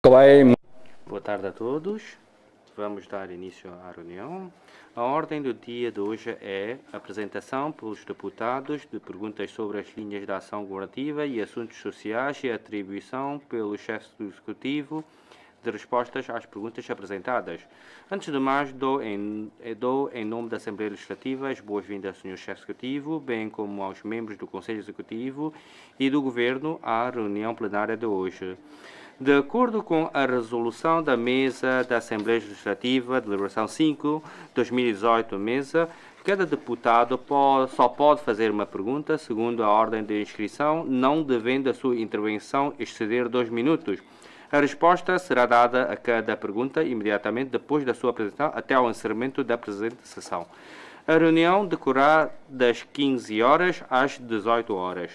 Boa tarde a todos. Vamos dar início à reunião. A ordem do dia de hoje é a apresentação pelos deputados de perguntas sobre as linhas de ação governativa e assuntos sociais e a atribuição pelo chefe do Executivo de respostas às perguntas apresentadas. Antes de mais, dou em nome da Assembleia Legislativa as boas-vindas ao Sr. Chefe Executivo, bem como aos membros do Conselho Executivo e do Governo à reunião plenária de hoje. De acordo com a resolução da Mesa da Assembleia Legislativa, deliberação 5, 2018, mesa, cada deputado só pode fazer uma pergunta, segundo a ordem de inscrição, não devendo a sua intervenção exceder 2 minutos. A resposta será dada a cada pergunta imediatamente depois da sua apresentação até ao encerramento da presente sessão. A reunião decorrerá das 15 horas às 18 horas.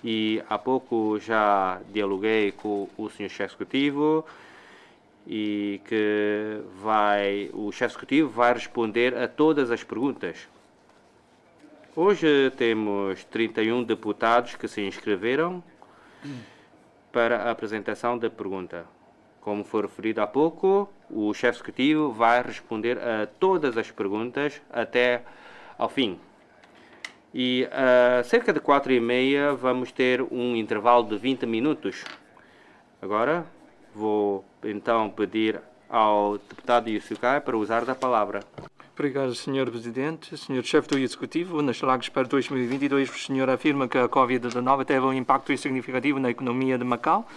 E há pouco já dialoguei com o Sr. Chefe Executivo e que o Chefe Executivo vai responder a todas as perguntas. Hoje temos 31 deputados que se inscreveram para a apresentação da pergunta. Como foi referido há pouco, o Chefe Executivo vai responder a todas as perguntas até ao fim. E a cerca de 4h30 vamos ter um intervalo de 20 minutos. Agora vou então pedir ao deputado Yusukai para usar da palavra. Obrigado, Sr. Presidente. Sr. Chefe do Executivo, nas lags para 2022, o senhor afirma que a Covid-19 teve um impacto significativo na economia de Macau,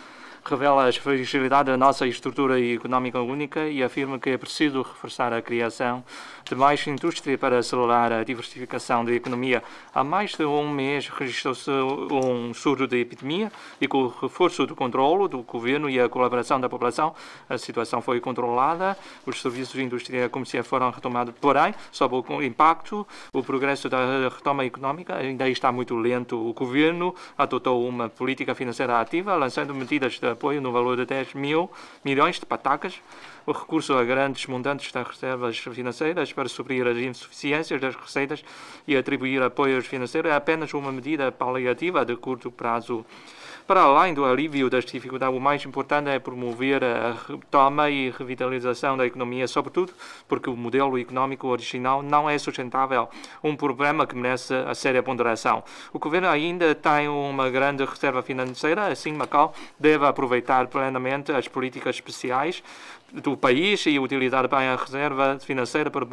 revela a fragilidade da nossa estrutura económica única e afirma que é preciso reforçar a criação de mais indústria para acelerar a diversificação da economia. Há mais de um mês registrou-se um surto de epidemia e com o reforço do controle do governo e a colaboração da população, a situação foi controlada, os serviços de indústria comercial foram retomados, porém, sob o impacto, o progresso da retoma económica ainda está muito lento. O governo adotou uma política financeira ativa, lançando medidas de apoio no valor de 10 mil milhões de patacas, o recurso a grandes montantes das reservas financeiras para suprir as insuficiências das receitas e atribuir apoios financeiros é apenas uma medida paliativa de curto prazo. Para além do alívio das dificuldades, o mais importante é promover a retoma e revitalização da economia, sobretudo porque o modelo económico original não é sustentável, um problema que merece a séria ponderação. O governo ainda tem uma grande reserva financeira, assim Macau deve aproveitar plenamente as políticas especiais do país e utilizar bem a reserva financeira para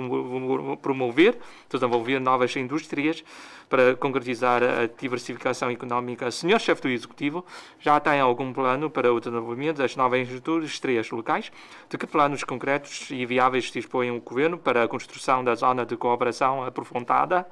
promover, desenvolver novas indústrias, para concretizar a diversificação económica. Senhor Chefe do Executivo, já tem algum plano para o desenvolvimento das novas indústrias locais? De que planos concretos e viáveis dispõe o Governo para a construção da zona de cooperação aprofundada,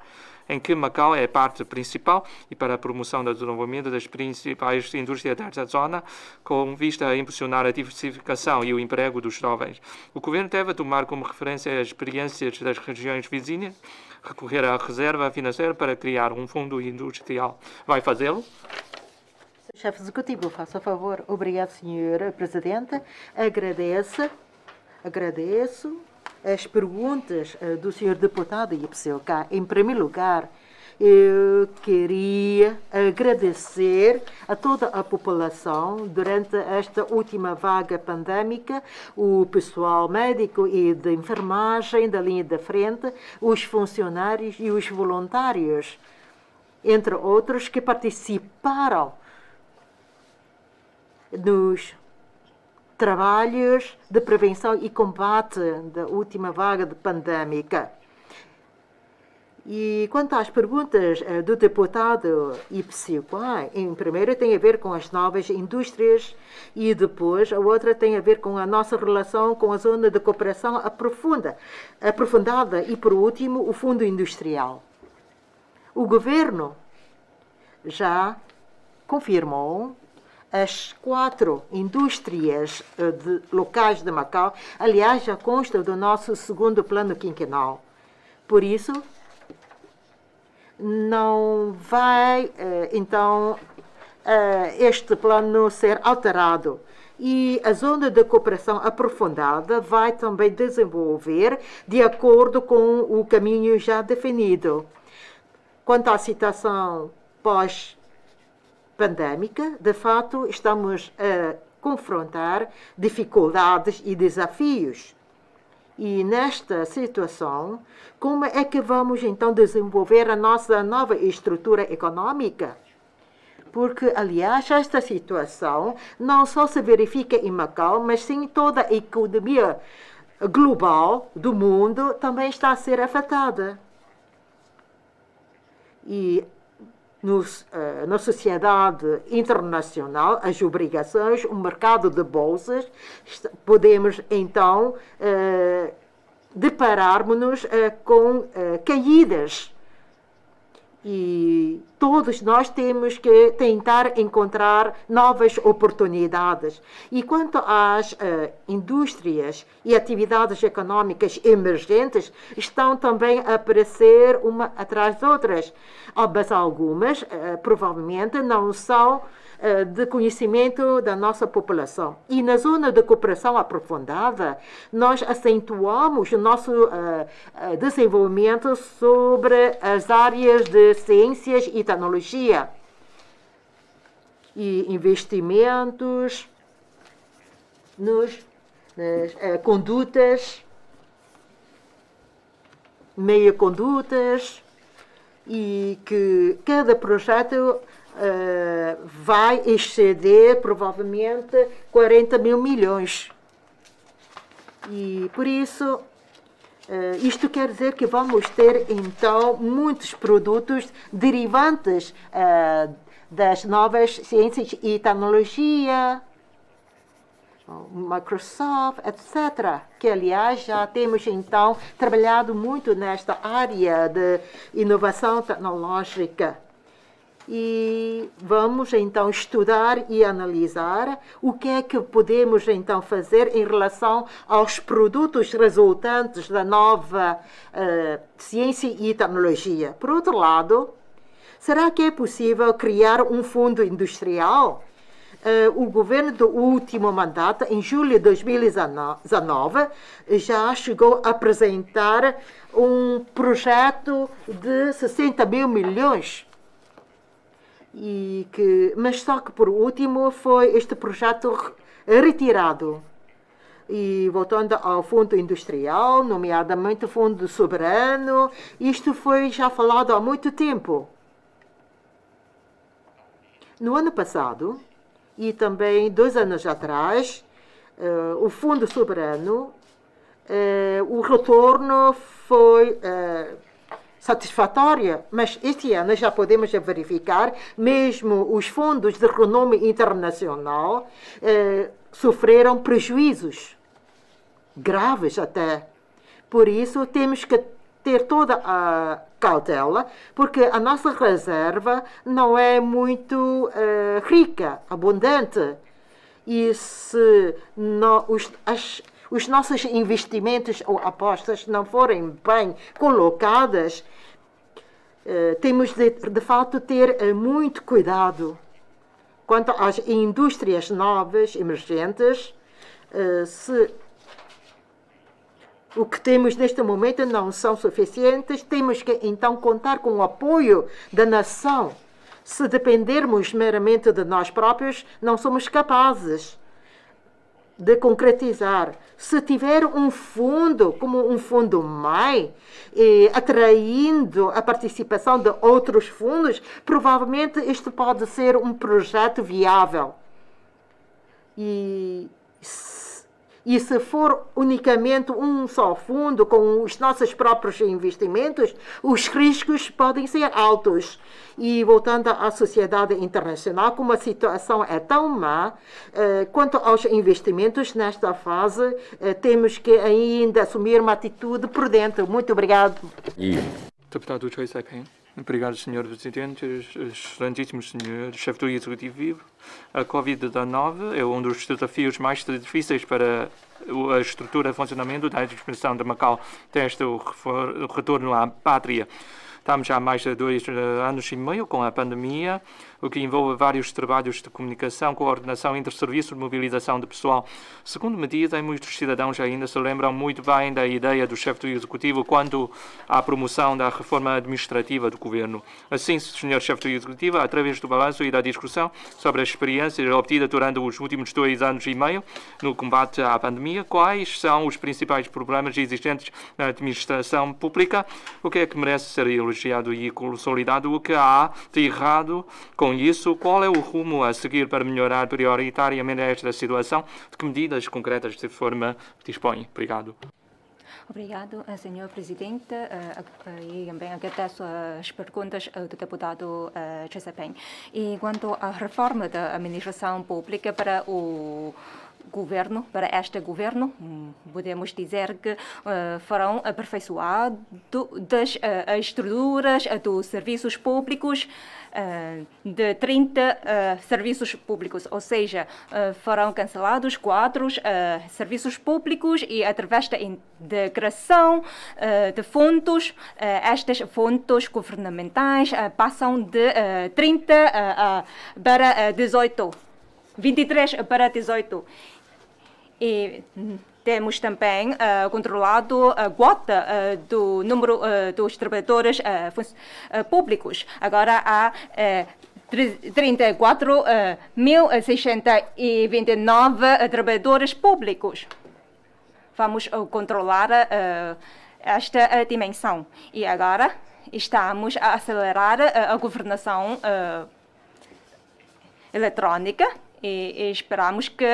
em que Macau é parte principal, e para a promoção do desenvolvimento das principais indústrias desta zona, com vista a impulsionar a diversificação e o emprego dos jovens? O Governo deve tomar como referência as experiências das regiões vizinhas, recorrer à reserva financeira para criar um fundo industrial. Vai fazê-lo? Chefe Executivo, faça favor. Obrigado, Sr. Presidente. Agradeço as perguntas do Sr. Deputado Ipsilca. Em primeiro lugar, eu queria agradecer a toda a população durante esta última vaga pandémica, o pessoal médico e de enfermagem da linha da frente, os funcionários e os voluntários, entre outros, que participaram nos trabalhos de prevenção e combate da última vaga de pandémica. E quanto às perguntas do deputado Ipsilca, em primeiro tem a ver com as novas indústrias e depois a outra tem a ver com a nossa relação com a zona de cooperação aprofundada e, por último, o fundo industrial. O governo já confirmou as 4 indústrias locais de Macau, aliás, já consta do nosso segundo plano quinquenal. Por isso, não vai, este plano ser alterado. E a zona de cooperação aprofundada vai também desenvolver de acordo com o caminho já definido. Quanto à situação pós-pandémica, de fato, estamos a confrontar dificuldades e desafios. E nesta situação, como é que vamos então desenvolver a nossa nova estrutura econômica? Porque, aliás, esta situação não só se verifica em Macau, mas sim toda a economia global do mundo também está a ser afetada. E na sociedade internacional, as obrigações, o mercado de bolsas, podemos então depararmos-nos com caídas. E todos nós temos que tentar encontrar novas oportunidades. E quanto às indústrias e atividades econômicas emergentes, estão também a aparecer uma atrás das outras. Mas algumas, provavelmente, não são de conhecimento da nossa população. E na zona de cooperação aprofundada, nós acentuamos o nosso desenvolvimento sobre as áreas de ciências e tecnologia e investimentos nas condutas, meia-condutas, e que cada projeto vai exceder provavelmente 40 mil milhões. E por isso, isto quer dizer que vamos ter então muitos produtos derivantes das novas ciências e tecnologia, Microsoft, etc. Que, aliás, já temos então trabalhado muito nesta área de inovação tecnológica. E vamos então estudar e analisar o que é que podemos então fazer em relação aos produtos resultantes da nova ciência e tecnologia. Por outro lado, será que é possível criar um fundo industrial? O governo do último mandato, em julho de 2019, já chegou a apresentar um projeto de 60 mil milhões. Mas só que, por último, foi este projeto retirado. E voltando ao fundo industrial, nomeadamente o fundo soberano, isto foi já falado há muito tempo. No ano passado, e também 2 anos atrás, o fundo soberano, o retorno foi satisfatória, mas este ano já podemos verificar, mesmo os fundos de renome internacional sofreram prejuízos graves até. Por isso, temos que ter toda a cautela, porque a nossa reserva não é muito rica, abundante. E se os nossos investimentos ou apostas não forem bem colocadas, temos de fato ter muito cuidado. Quanto às indústrias novas, emergentes, se o que temos neste momento não são suficientes, temos que então contar com o apoio da nação. Se dependermos meramente de nós próprios, não somos capazes de concretizar. Se tiver um fundo, como um fundo mãe, atraindo a participação de outros fundos, provavelmente isto pode ser um projeto viável. E se for unicamente um só fundo com os nossos próprios investimentos, os riscos podem ser altos. E voltando à sociedade internacional, como a situação é tão má, quanto aos investimentos nesta fase, temos que ainda assumir uma atitude prudente. Muito obrigado. Deputado Choi Sai-ping. Obrigado, Sr. Presidente, excelentíssimo Sr. Chefe do Executivo. A Covid-19 é um dos desafios mais difíceis para a estrutura de funcionamento da administração de Macau, desde o retorno à pátria. Estamos há mais de 2 anos e meio com a pandemia. o que envolve vários trabalhos de comunicação, coordenação entre serviços de mobilização de pessoal. Segundo me dizem, muitos cidadãos ainda se lembram muito bem da ideia do chefe do Executivo quanto à promoção da reforma administrativa do governo. Assim, Sr. chefe do Executivo, através do balanço e da discussão sobre as experiências obtidas durante os últimos 2 anos e meio no combate à pandemia, quais são os principais problemas existentes na administração pública, o que é que merece ser elogiado e consolidado, o que há de errado com isso, qual é o rumo a seguir para melhorar prioritariamente esta situação, de que medidas concretas de forma dispõe? Obrigado. Obrigado, Sr. Presidente. E também agradeço as perguntas do deputado Giuseppe. E quanto à reforma da administração pública para o governo, para este governo, podemos dizer que farão aperfeiçoado das estruturas dos serviços públicos, de 30 serviços públicos, ou seja, farão cancelados 4 serviços públicos e através da integração de fundos, estes fundos governamentais passam de 30 para 18, 23 para 18. E temos também controlado a quota do número dos trabalhadores públicos. Agora há 34.629 trabalhadores públicos. Vamos controlar esta dimensão. E agora estamos a acelerar a governação eletrônica. E esperamos que,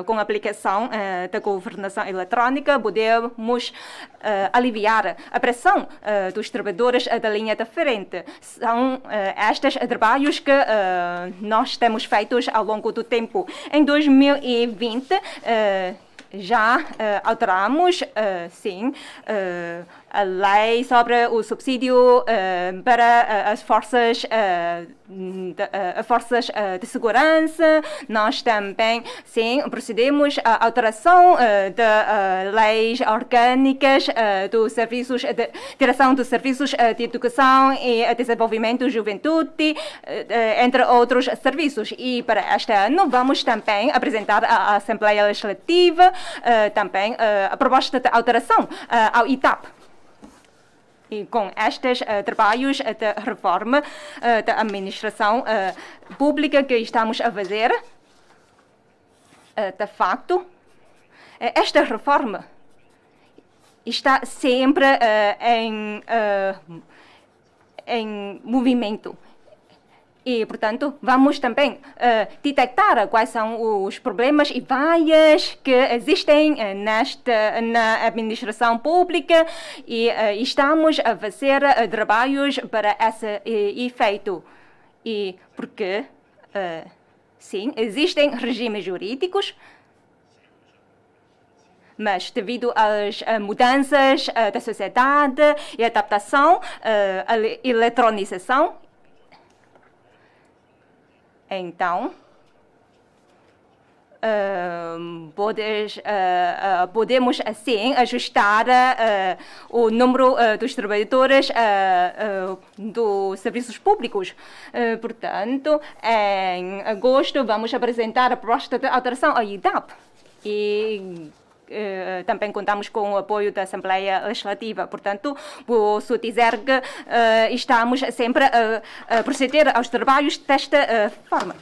com a aplicação da governação eletrônica, podemos aliviar a pressão dos trabalhadores da linha da frente. São estes trabalhos que nós temos feitos ao longo do tempo. Em 2020, já alteramos, sim, a lei sobre o subsídio para as forças de segurança. Nós também, sim, procedemos à alteração de leis orgânicas dos serviços de direção dos serviços de educação e desenvolvimento da juventude, entre outros serviços. E para este ano vamos também apresentar à Assembleia Legislativa também a proposta de alteração ao ITAP. E com estes trabalhos de reforma da administração pública que estamos a fazer, de facto, esta reforma está sempre em movimento. E, portanto, vamos também detectar quais são os problemas e falhas que existem na administração pública e estamos a fazer trabalhos para esse efeito. E porque, sim, existem regimes jurídicos, mas devido às mudanças da sociedade e adaptação, à eletronização, então, podemos assim ajustar o número dos trabalhadores dos serviços públicos. Portanto, em agosto vamos apresentar a proposta de alteração ao IDAP. E também contamos com o apoio da Assembleia Legislativa. Portanto, posso dizer que estamos sempre a proceder aos trabalhos desta forma.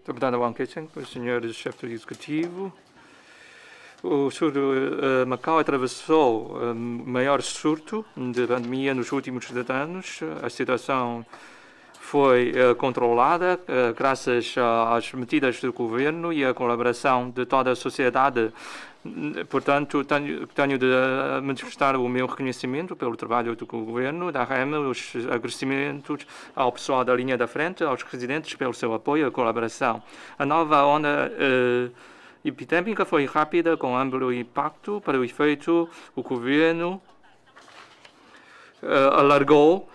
Deputada Wang Kecheng, o Sr. chefe do Executivo. O sul de Macau atravessou o maior surto de pandemia nos últimos 10 anos. A situação foi controlada graças às medidas do governo e à colaboração de toda a sociedade. Portanto, tenho de manifestar o meu reconhecimento pelo trabalho do governo, da REM, os agradecimentos ao pessoal da linha da frente, aos residentes pelo seu apoio e colaboração. A nova onda epidémica foi rápida, com amplo impacto. Para o efeito, o governo alargou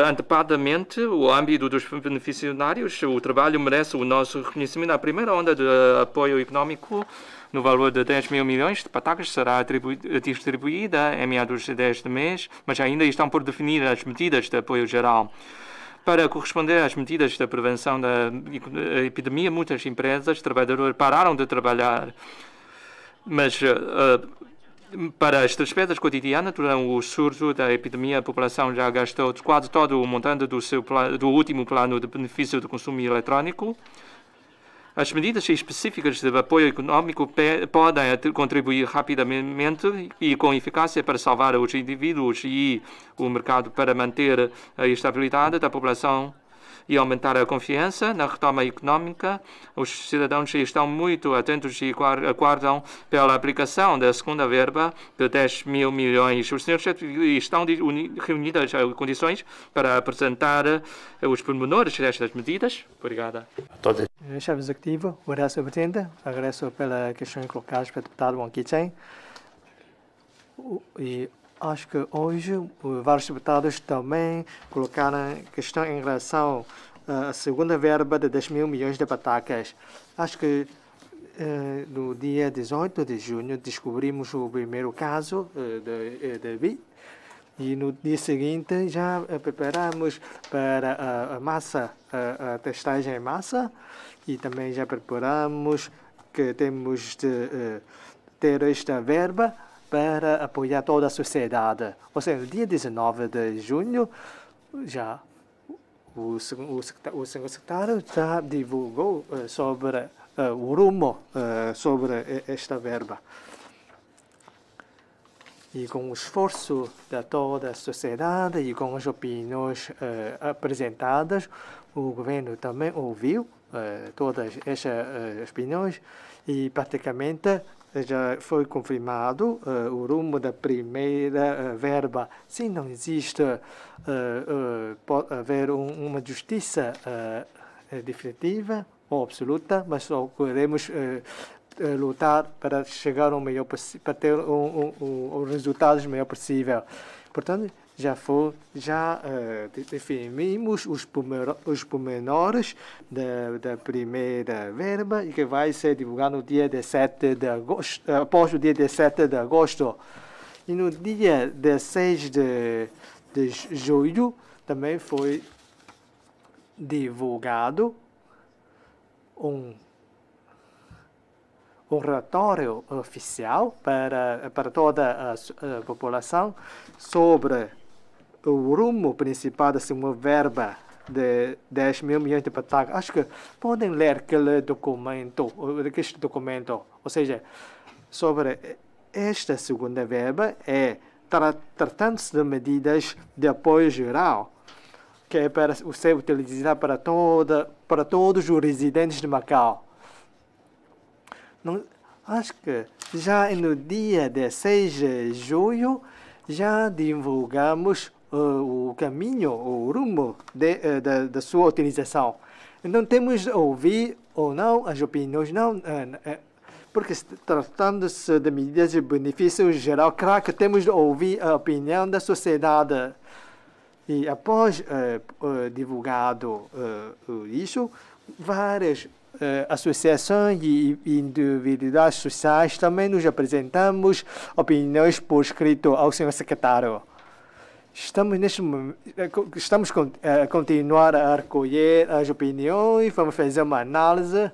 antecipadamente o âmbito dos beneficiários. O trabalho merece o nosso reconhecimento. A primeira onda de apoio econômico, no valor de 10 mil milhões de patacas, será distribuída em meados deste mês, mas ainda estão por definir as medidas de apoio geral. Para corresponder às medidas da prevenção da epidemia, muitas empresas, trabalhadores pararam de trabalhar, mas para as despesas cotidianas, durante o surto da epidemia, a população já gastou quase todo o montante do último plano de benefício do consumo eletrónico. As medidas específicas de apoio econômico podem contribuir rapidamente e com eficácia para salvar os indivíduos e o mercado, para manter a estabilidade da população e aumentar a confiança na retoma econômica. Os cidadãos estão muito atentos e aguardam pela aplicação da segunda verba de 10 mil milhões. Os senhores estão reunidas as condições para apresentar os pormenores destas medidas. Obrigada. Chefe Executivo, obrigado, Sr. Presidente. Agradeço pela questão colocada pelo deputado Wong Kee-Chen. E acho que hoje vários deputados também colocaram questão em relação à segunda verba de 10 mil milhões de patacas. Acho que no dia 18 de junho descobrimos o primeiro caso de VI. E no dia seguinte já preparamos para a massa, a testagem em massa, e também já preparamos que temos de ter esta verba para apoiar toda a sociedade. Ou seja, no dia 19 de junho, já o senhor secretário já divulgou sobre o rumo sobre esta verba. E com o esforço de toda a sociedade e com as opiniões apresentadas, o governo também ouviu todas estas opiniões e praticamente já foi confirmado o rumo da primeira verba. Se não existe, pode haver uma justiça definitiva ou absoluta, mas só queremos lutar para chegar ao melhor para ter os resultados melhor possível. Portanto, já definimos os pormenores da primeira verba e que vai ser divulgado no dia 17 de agosto, após o dia 17 de agosto. E no dia 16 de julho também foi divulgado um relatório oficial para toda a população sobre o rumo principal da segunda verba de 10 mil milhões de patacas. Acho que podem ler aquele documento, ou seja, sobre esta segunda verba, tratando-se de medidas de apoio geral, que é para ser utilizada para todos os residentes de Macau. Acho que já no dia 16 de julho já divulgamos o caminho, o rumo da sua utilização. Então temos de ouvir ou não as opiniões, não, porque tratando-se de medidas de benefício geral, claro que temos de ouvir a opinião da sociedade. E após divulgado isso, várias associações e individuais sociais também nos apresentamos opiniões por escrito ao senhor secretário. Estamos a continuar a recolher as opiniões, vamos fazer uma análise.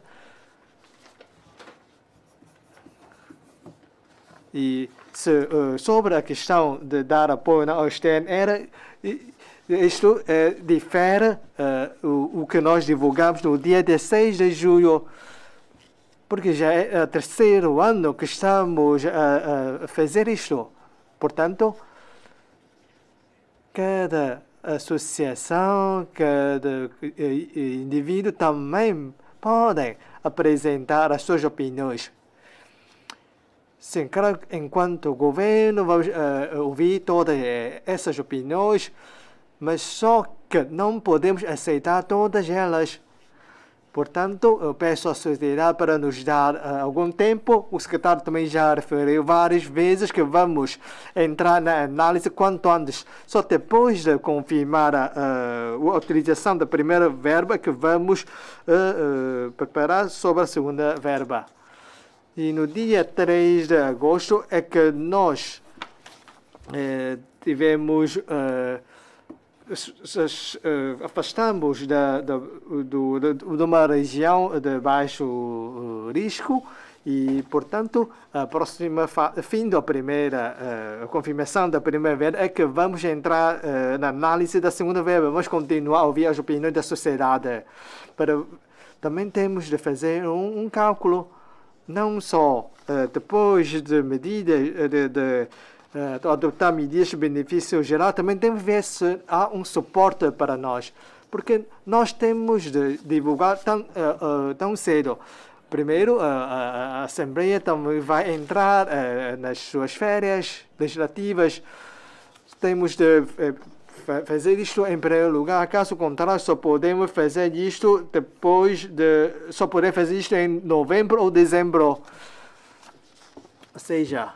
E sobre a questão de dar apoio ao externo, isto difere o que nós divulgamos no dia 16 de julho, porque já é o terceiro ano que estamos a fazer isto. Portanto, cada associação, cada indivíduo também podem apresentar as suas opiniões. Sim, claro, enquanto governo, vamos ouvir todas essas opiniões, mas só que não podemos aceitar todas elas. Portanto, eu peço à sociedade para nos dar algum tempo. O secretário também já referiu várias vezes que vamos entrar na análise quanto antes. Só depois de confirmar a utilização da primeira verba que vamos preparar sobre a segunda verba. E no dia 3 de agosto é que nós tivemos afastamos de uma região de baixo risco e, portanto, a próxima fim da primeira confirmação da primeira verba é que vamos entrar na análise da segunda verba. Vamos continuar a ouvir as opiniões da sociedade. Também temos de fazer um cálculo, não só depois de medidas adotar medidas de benefício geral, também tem que ver se há um suporte para nós, porque nós temos de divulgar tão cedo. Primeiro, a Assembleia também vai entrar nas suas férias legislativas. Temos de fazer isto em primeiro lugar. Caso contrário, só podemos fazer isto só podemos fazer isto em novembro ou dezembro. Ou seja,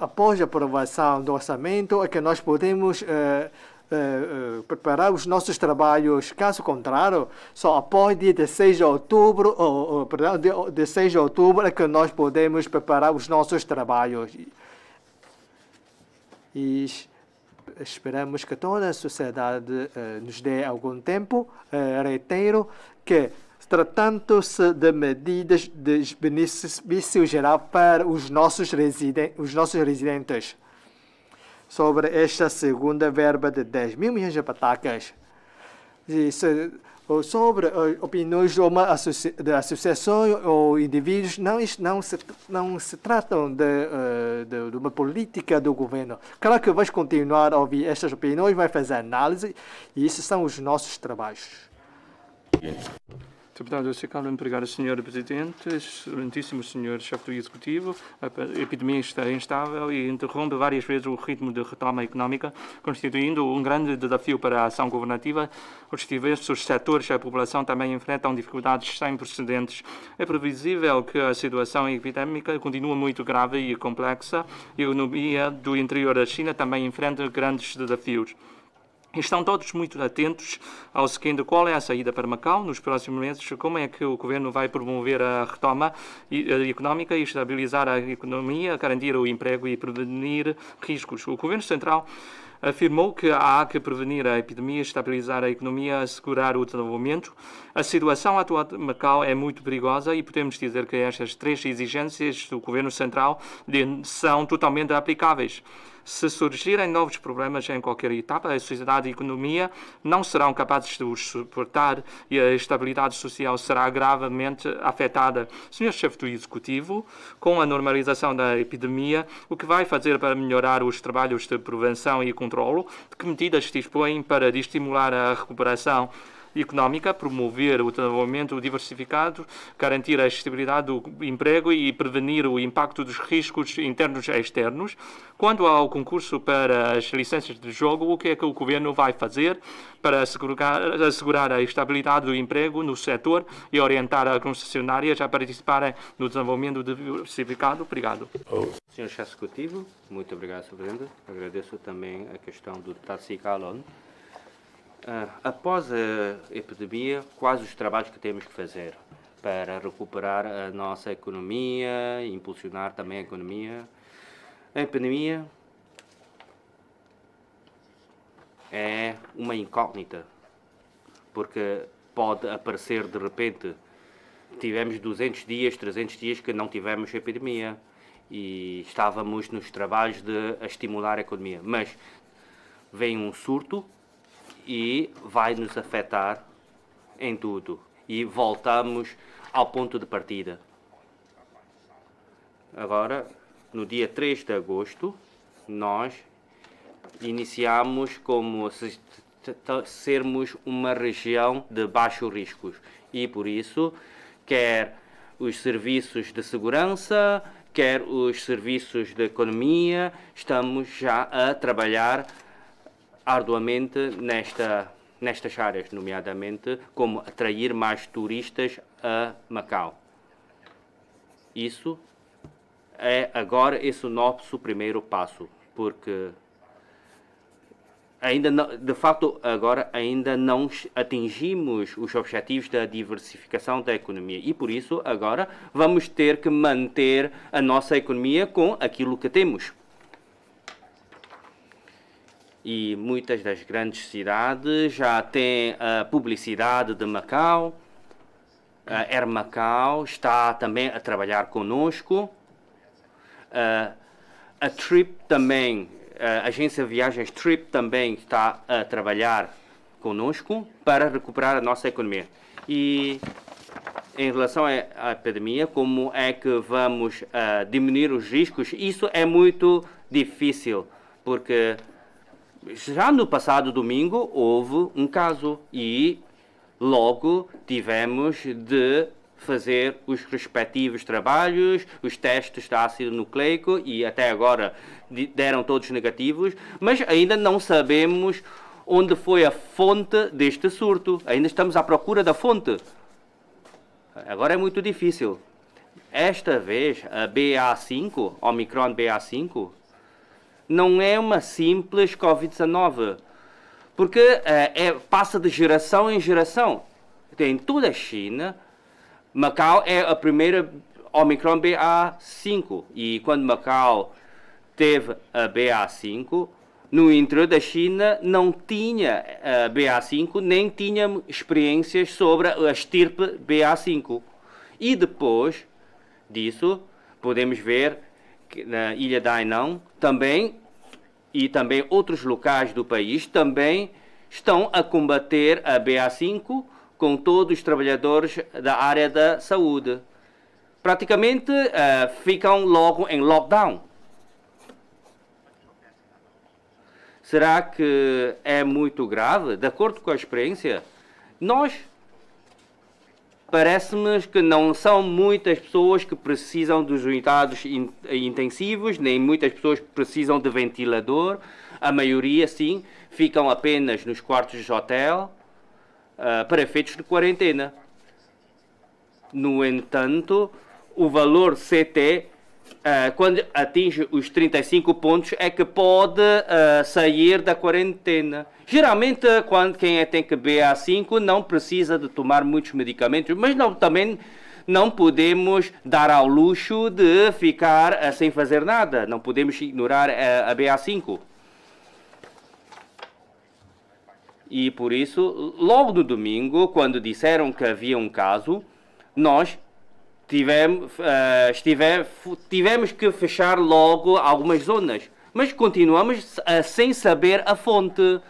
após a aprovação do orçamento, é que nós podemos preparar os nossos trabalhos. Caso contrário, só após dia 16 de outubro, dia 16 de outubro é que nós podemos preparar os nossos trabalhos. E esperamos que toda a sociedade nos dê algum tempo. Reitero que, tratando-se de medidas de benefício geral para os nossos residentes, sobre esta segunda verba de 10 mil milhões de patacas, sobre opiniões de associações ou indivíduos, não se tratam de uma política do governo. Claro que vamos continuar a ouvir estas opiniões, vai fazer análise, e esses são os nossos trabalhos. Deputado Secalo, obrigado, Sr. Presidente, excelentíssimo Sr. Chefe do Executivo. A epidemia está instável e interrompe várias vezes o ritmo de retoma económica, constituindo um grande desafio para a ação governativa. Os diversos setores da população também enfrentam dificuldades sem precedentes. É previsível que a situação epidémica continue muito grave e complexa. A economia do interior da China também enfrenta grandes desafios. Estão todos muito atentos ao seguinte: qual é a saída para Macau nos próximos meses? Como é que o governo vai promover a retoma económica e estabilizar a economia, garantir o emprego e prevenir riscos? O governo central afirmou que há que prevenir a epidemia, estabilizar a economia, assegurar o desenvolvimento. A situação atual de Macau é muito perigosa e podemos dizer que estas três exigências do governo central são totalmente aplicáveis. Se surgirem novos problemas em qualquer etapa, a sociedade e a economia não serão capazes de os suportar e a estabilidade social será gravemente afetada. Sr. Chefe do Executivo, com a normalização da epidemia, o que vai fazer para melhorar os trabalhos de prevenção e controlo? De que medidas dispõem para estimular a recuperação económica, promover o desenvolvimento diversificado, garantir a estabilidade do emprego e prevenir o impacto dos riscos internos e externos? Quanto ao concurso para as licenças de jogo, o que é que o governo vai fazer para assegurar a estabilidade do emprego no setor e orientar as concessionárias a participarem no desenvolvimento diversificado? Obrigado. Senhor Chefe Executivo, muito obrigado, Sr. Presidente. Agradeço também a questão do deputado Secalo. Após a epidemia, quais os trabalhos que temos que fazer para recuperar a nossa economia, impulsionar também a economia? A epidemia é uma incógnita, porque pode aparecer de repente. Tivemos 200 dias, 300 dias que não tivemos epidemia e estávamos nos trabalhos de estimular a economia, mas vem um surto e vai nos afetar em tudo. E voltamos ao ponto de partida. Agora, no dia 3 de agosto, nós iniciamos como sermos uma região de baixos riscos. E por isso, quer os serviços de segurança, quer os serviços de economia, estamos já a trabalhar arduamente nestas áreas, nomeadamente como atrair mais turistas a Macau. Isso é agora esse o nosso primeiro passo, porque ainda não, de facto agora ainda não atingimos os objetivos da diversificação da economia e por isso agora vamos ter que manter a nossa economia com aquilo que temos. E muitas das grandes cidades já têm a publicidade de Macau. A Air Macau está também a trabalhar conosco. A Trip também, a agência de viagens Trip também está a trabalhar conosco para recuperar a nossa economia. E em relação à epidemia, como é que vamos diminuir os riscos? Isso é muito difícil, porque já no passado domingo houve um caso e logo tivemos de fazer os respectivos trabalhos, os testes de ácido nucleico, e até agora deram todos negativos, mas ainda não sabemos onde foi a fonte deste surto. Ainda estamos à procura da fonte. Agora é muito difícil. Esta vez, a BA5, Omicron BA5, não é uma simples Covid-19, porque passa de geração em geração. Em toda a China, Macau é a primeira Omicron BA5, e quando Macau teve a BA5, no interior da China não tinha a BA5, nem tinha experiências sobre a estirpe BA5. E depois disso, podemos ver que na ilha de Hainan também, e também outros locais do país, também estão a combater a BA5 com todos os trabalhadores da área da saúde. Praticamente ficam logo em lockdown. Será que é muito grave? De acordo com a experiência, parece-me que não são muitas pessoas que precisam dos cuidados intensivos, nem muitas pessoas que precisam de ventilador. A maioria, sim, ficam apenas nos quartos de hotel para efeitos de quarentena. No entanto, o valor CT, quando atinge os 35 pontos, é que pode sair da quarentena. Geralmente, quem tem que BA5 não precisa de tomar muitos medicamentos, mas também não podemos dar ao luxo de ficar sem fazer nada. Não podemos ignorar a BA5. E por isso, logo no domingo, quando disseram que havia um caso, nós tivemos que fechar logo algumas zonas, mas continuamos sem saber a fonte.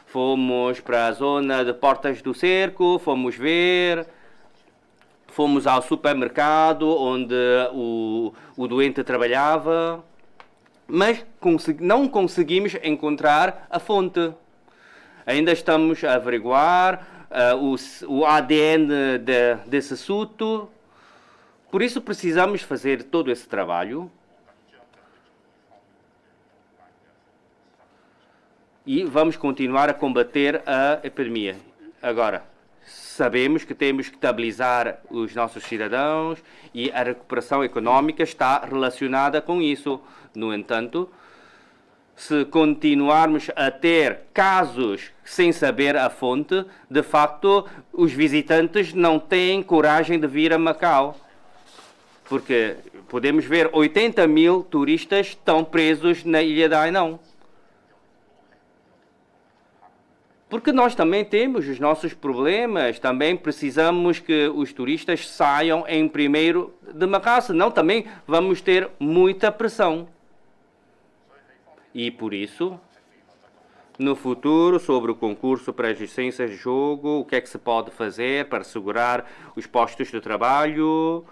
Fomos para a zona de Portas do Cerco, fomos ao supermercado onde o doente trabalhava, mas não conseguimos encontrar a fonte. Ainda estamos a averiguar o ADN desse surto. Por isso precisamos fazer todo esse trabalho e vamos continuar a combater a epidemia. Agora, sabemos que temos que estabilizar os nossos cidadãos e a recuperação económica está relacionada com isso. No entanto, se continuarmos a ter casos sem saber a fonte, de facto, os visitantes não têm coragem de vir a Macau. Porque podemos ver 80 mil turistas estão presos na ilha de Hainan. Porque nós também temos os nossos problemas, também precisamos que os turistas saiam em primeiro de Macau, senão também vamos ter muita pressão. E por isso, no futuro, sobre o concurso para as licenças de jogo, o que é que se pode fazer para assegurar os postos de trabalho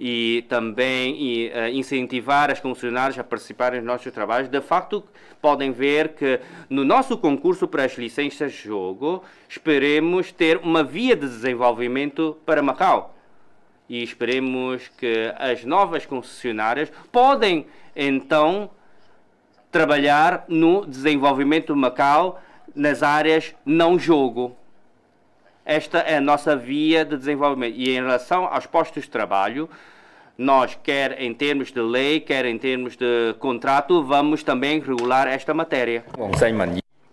e também incentivar as concessionárias a participarem nos nossos trabalhos. De facto, podem ver que no nosso concurso para as licenças de jogo, esperemos ter uma via de desenvolvimento para Macau. E esperemos que as novas concessionárias podem, então, trabalhar no desenvolvimento de Macau nas áreas não jogo. Esta é a nossa via de desenvolvimento. E em relação aos postos de trabalho, nós, quer em termos de lei, quer em termos de contrato, vamos também regular esta matéria.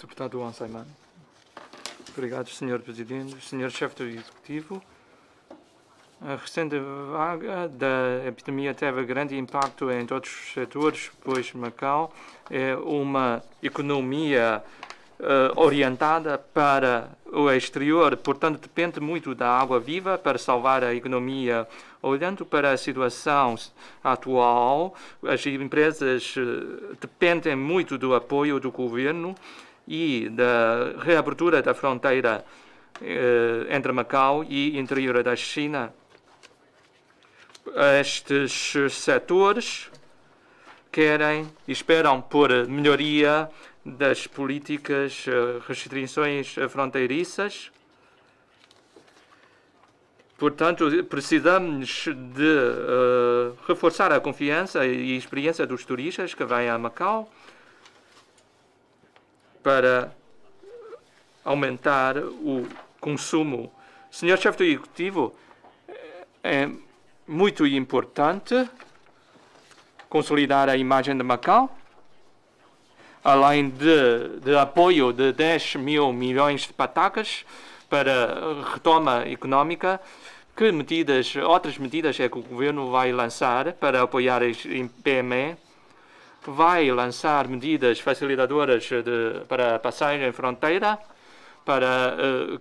Deputado Wang Saiman. Obrigado, Sr. Presidente. Sr. Chefe do Executivo, A recente vaga da epidemia teve grande impacto em todos os setores, pois Macau é uma economia orientada para o exterior, portanto depende muito da água viva para salvar a economia. Olhando para a situação atual, as empresas dependem muito do apoio do governo e da reabertura da fronteira entre Macau e interior da China. Estes setores querem e esperam por melhoria das políticas, restrições fronteiriças. Portanto, precisamos de reforçar a confiança e a experiência dos turistas que vêm a Macau para aumentar o consumo. Senhor Chefe do Executivo, é muito importante consolidar a imagem de Macau, além de apoio de 10 mil milhões de patacas para retoma económica. Que medidas, outras medidas é que o governo vai lançar para apoiar a PME? Vai lançar medidas facilitadoras para a passagem em fronteira para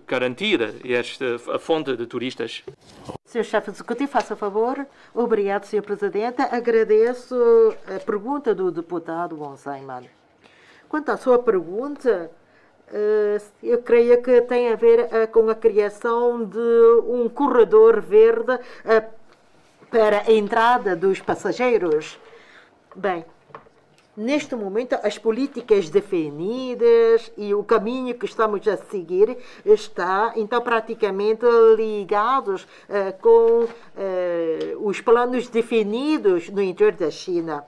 garantir a fonte de turistas. Senhor Chefe Executivo, faça favor. Obrigado, Senhor Presidente. Agradeço a pergunta do deputado Gonçalves. Quanto à sua pergunta, eu creio que tem a ver com a criação de um corredor verde para a entrada dos passageiros. Bem, neste momento, as políticas definidas e o caminho que estamos a seguir está, então, praticamente ligados com os planos definidos no interior da China.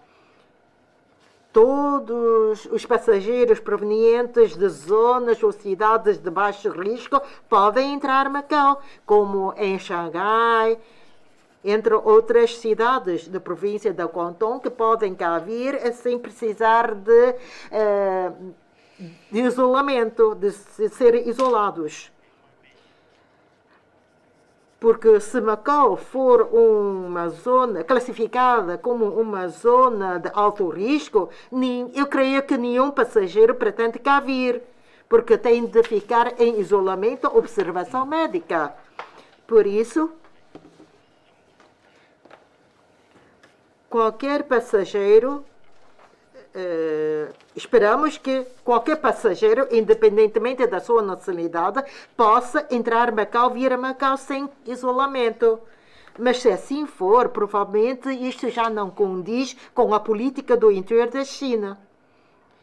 Todos os passageiros provenientes de zonas ou cidades de baixo risco podem entrar em Macau, como em Xangai, entre outras cidades da província de Guangdong, que podem cá vir sem precisar de isolamento, de ser isolados. Porque se Macau for uma zona classificada como uma zona de alto risco, eu creio que nenhum passageiro pretende cá vir, porque tem de ficar em isolamento, observação médica. Por isso, qualquer passageiro, esperamos que qualquer passageiro, independentemente da sua nacionalidade, possa entrar em Macau, vir a Macau sem isolamento. Mas se assim for, provavelmente isto já não condiz com a política do interior da China.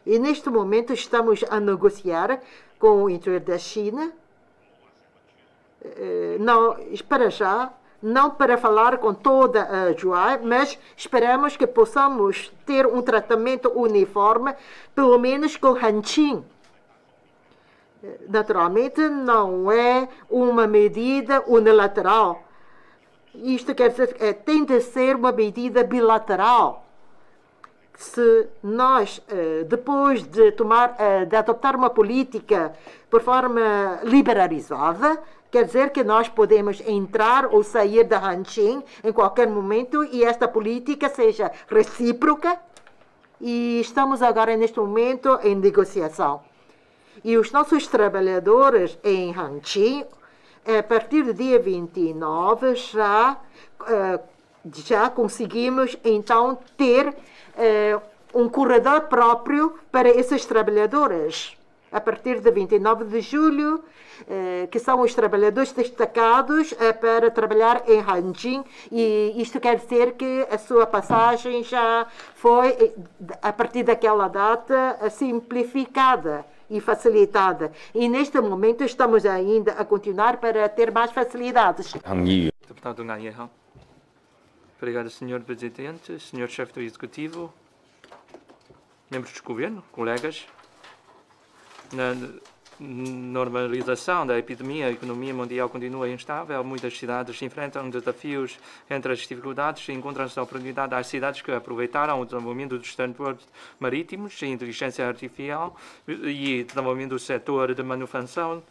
E neste momento estamos a negociar com o interior da China, não, para já, não para falar com toda a Juai, mas esperamos que possamos ter um tratamento uniforme, pelo menos com Hanqing. Naturalmente, não é uma medida unilateral. Isto quer dizer que tem de ser uma medida bilateral. Se nós, depois de adoptar uma política por forma liberalizada, quer dizer que nós podemos entrar ou sair da Hanqing em qualquer momento e esta política seja recíproca. E estamos agora, neste momento, em negociação. E os nossos trabalhadores em Hanqing, a partir do dia 29, já conseguimos, então, ter um corredor próprio para esses trabalhadores. A partir de 29 de julho, que são os trabalhadores destacados para trabalhar em Hanqing, e isto quer dizer que a sua passagem já foi, a partir daquela data, simplificada e facilitada. E neste momento estamos ainda a continuar para ter mais facilidades. Deputado Nayehao. Obrigado, Sr. Presidente, Sr. Chefe do Executivo, membros do Governo, colegas. Na normalização da epidemia, a economia mundial continua instável. Muitas cidades enfrentam desafios. Entre as dificuldades, encontram-se a oportunidade às cidades que aproveitaram o desenvolvimento dos transportes marítimos, a inteligência artificial e desenvolvimento do setor de manufação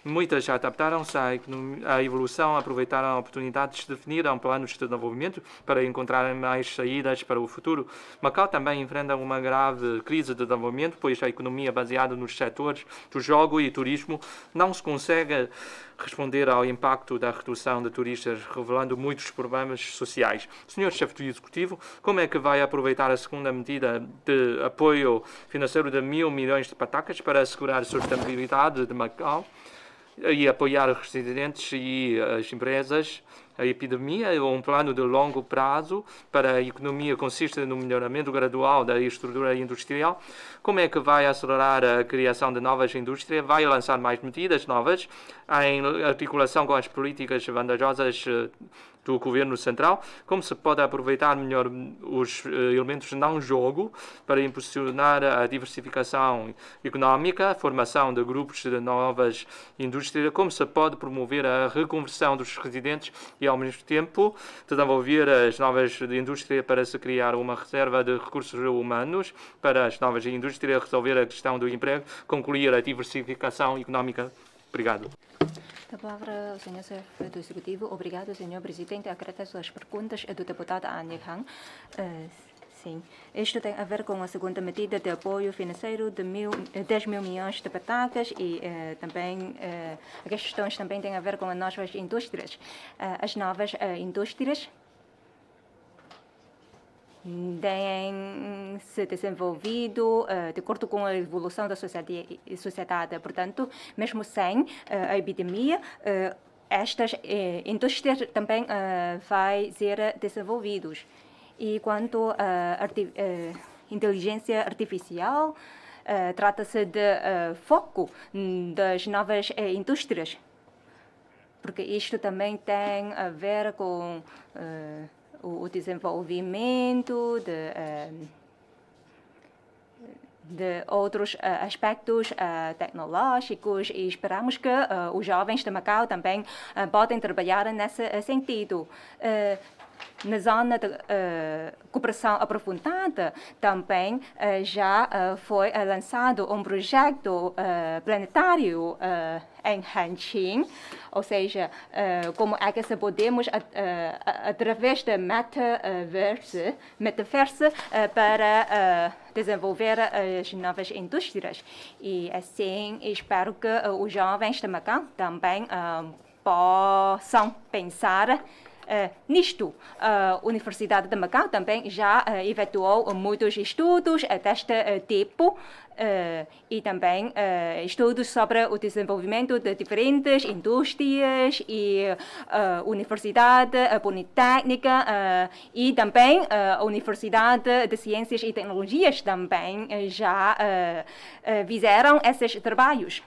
Muitas adaptaram-se à evolução, aproveitaram oportunidades, definiram planos de desenvolvimento para encontrarem mais saídas para o futuro. Macau também enfrenta uma grave crise de desenvolvimento, pois a economia baseada nos setores do jogo e turismo não se consegue responder ao impacto da redução de turistas, revelando muitos problemas sociais. Senhor Chefe do Executivo, como é que vai aproveitar a segunda medida de apoio financeiro de 1.000 milhões de patacas para assegurar a sustentabilidade de Macau e apoiar os residentes e as empresas? A epidemia ou um plano de longo prazo para a economia consiste no melhoramento gradual da estrutura industrial? Como é que vai acelerar a criação de novas indústrias? Vai lançar mais medidas novas em articulação com as políticas vantajosas do Governo Central? Como se pode aproveitar melhor os elementos não jogo para impulsionar a diversificação económica, a formação de grupos de novas indústrias? Como se pode promover a reconversão dos residentes e, ao mesmo tempo, desenvolver as novas indústrias para se criar uma reserva de recursos humanos para as novas indústrias, resolver a questão do emprego, concluir a diversificação económica? Obrigado. A palavra ao Sr. Chefe do Executivo. Obrigado, Sr. Presidente. Agradeço as perguntas do deputado Anya Han. Sim, isto tem a ver com a segunda medida de apoio financeiro de 10 mil milhões de patacas e também as questões também têm a ver com as novas indústrias. As novas indústrias têm se desenvolvido de acordo com a evolução da sociedade. Portanto, mesmo sem a epidemia, estas indústrias também vai ser desenvolvidas. E quanto à inteligência artificial, trata-se de foco das novas indústrias, porque isto também tem a ver com o desenvolvimento de outros aspectos tecnológicos e esperamos que os jovens de Macau também podem trabalhar nesse sentido. Na zona de cooperação aprofundada também já foi lançado um projeto planetário em Hanqing, ou seja, como é que podemos, através da metaverse para desenvolver as novas indústrias. E assim, espero que os jovens de Macau também possam pensar nisto. A Universidade de Macau também já efetuou muitos estudos deste tipo e também estudos sobre o desenvolvimento de diferentes indústrias e Universidade Politécnica e também a Universidade de Ciências e Tecnologias também já fizeram esses trabalhos.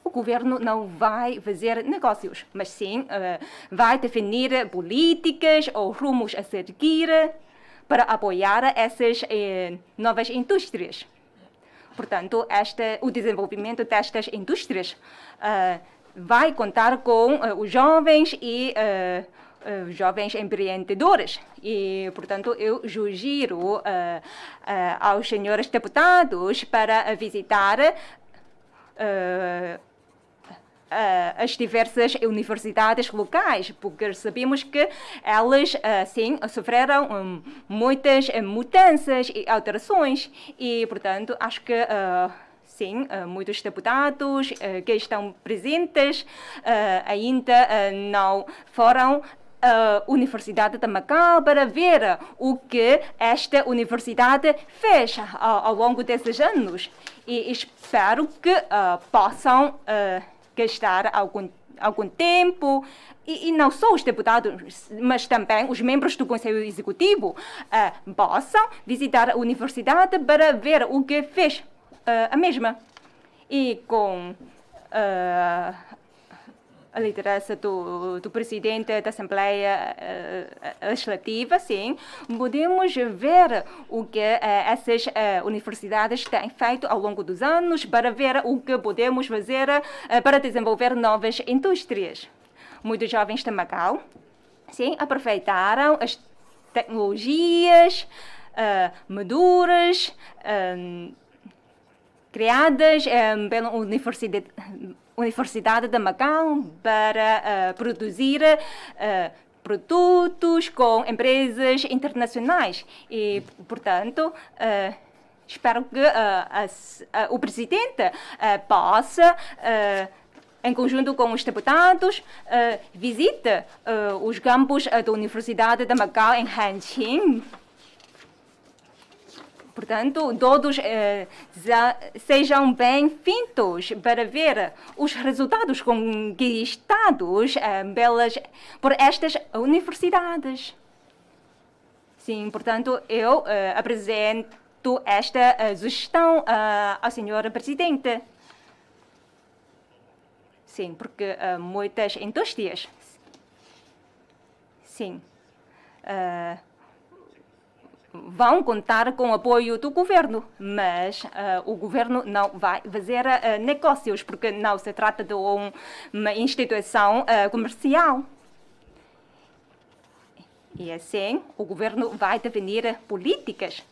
O governo não vai fazer negócios, mas sim vai definir políticas ou rumos a seguir para apoiar essas novas indústrias. Portanto, o desenvolvimento destas indústrias vai contar com os jovens e jovens empreendedores. E, portanto, eu sugiro aos senhores deputados para visitar as diversas universidades locais, porque sabemos que elas, sim, sofreram muitas mudanças e alterações e, portanto, acho que sim, muitos deputados que estão presentes ainda não foram a Universidade de Macau para ver o que esta universidade fez ao longo desses anos e espero que possam gastar algum tempo, e não só os deputados, mas também os membros do Conselho Executivo possam visitar a universidade para ver o que fez a mesma. E com a liderança do presidente da Assembleia Legislativa, sim, podemos ver o que essas universidades têm feito ao longo dos anos para ver o que podemos fazer para desenvolver novas indústrias. Muitos jovens de Macau, sim, aproveitaram as tecnologias maduras criadas pela Universidade de Macau para produzir produtos com empresas internacionais. E, portanto, espero que o Presidente possa, em conjunto com os deputados, visite os campos da Universidade de Macau em Hanqing. Portanto, todos sejam bem-vindos para ver os resultados conquistados por estas universidades. Sim, portanto, eu apresento esta sugestão ao Sr. Presidente. Sim, porque muitas indústrias, sim, vão contar com o apoio do governo, mas o governo não vai fazer negócios, porque não se trata de uma instituição comercial. E assim, o governo vai definir políticas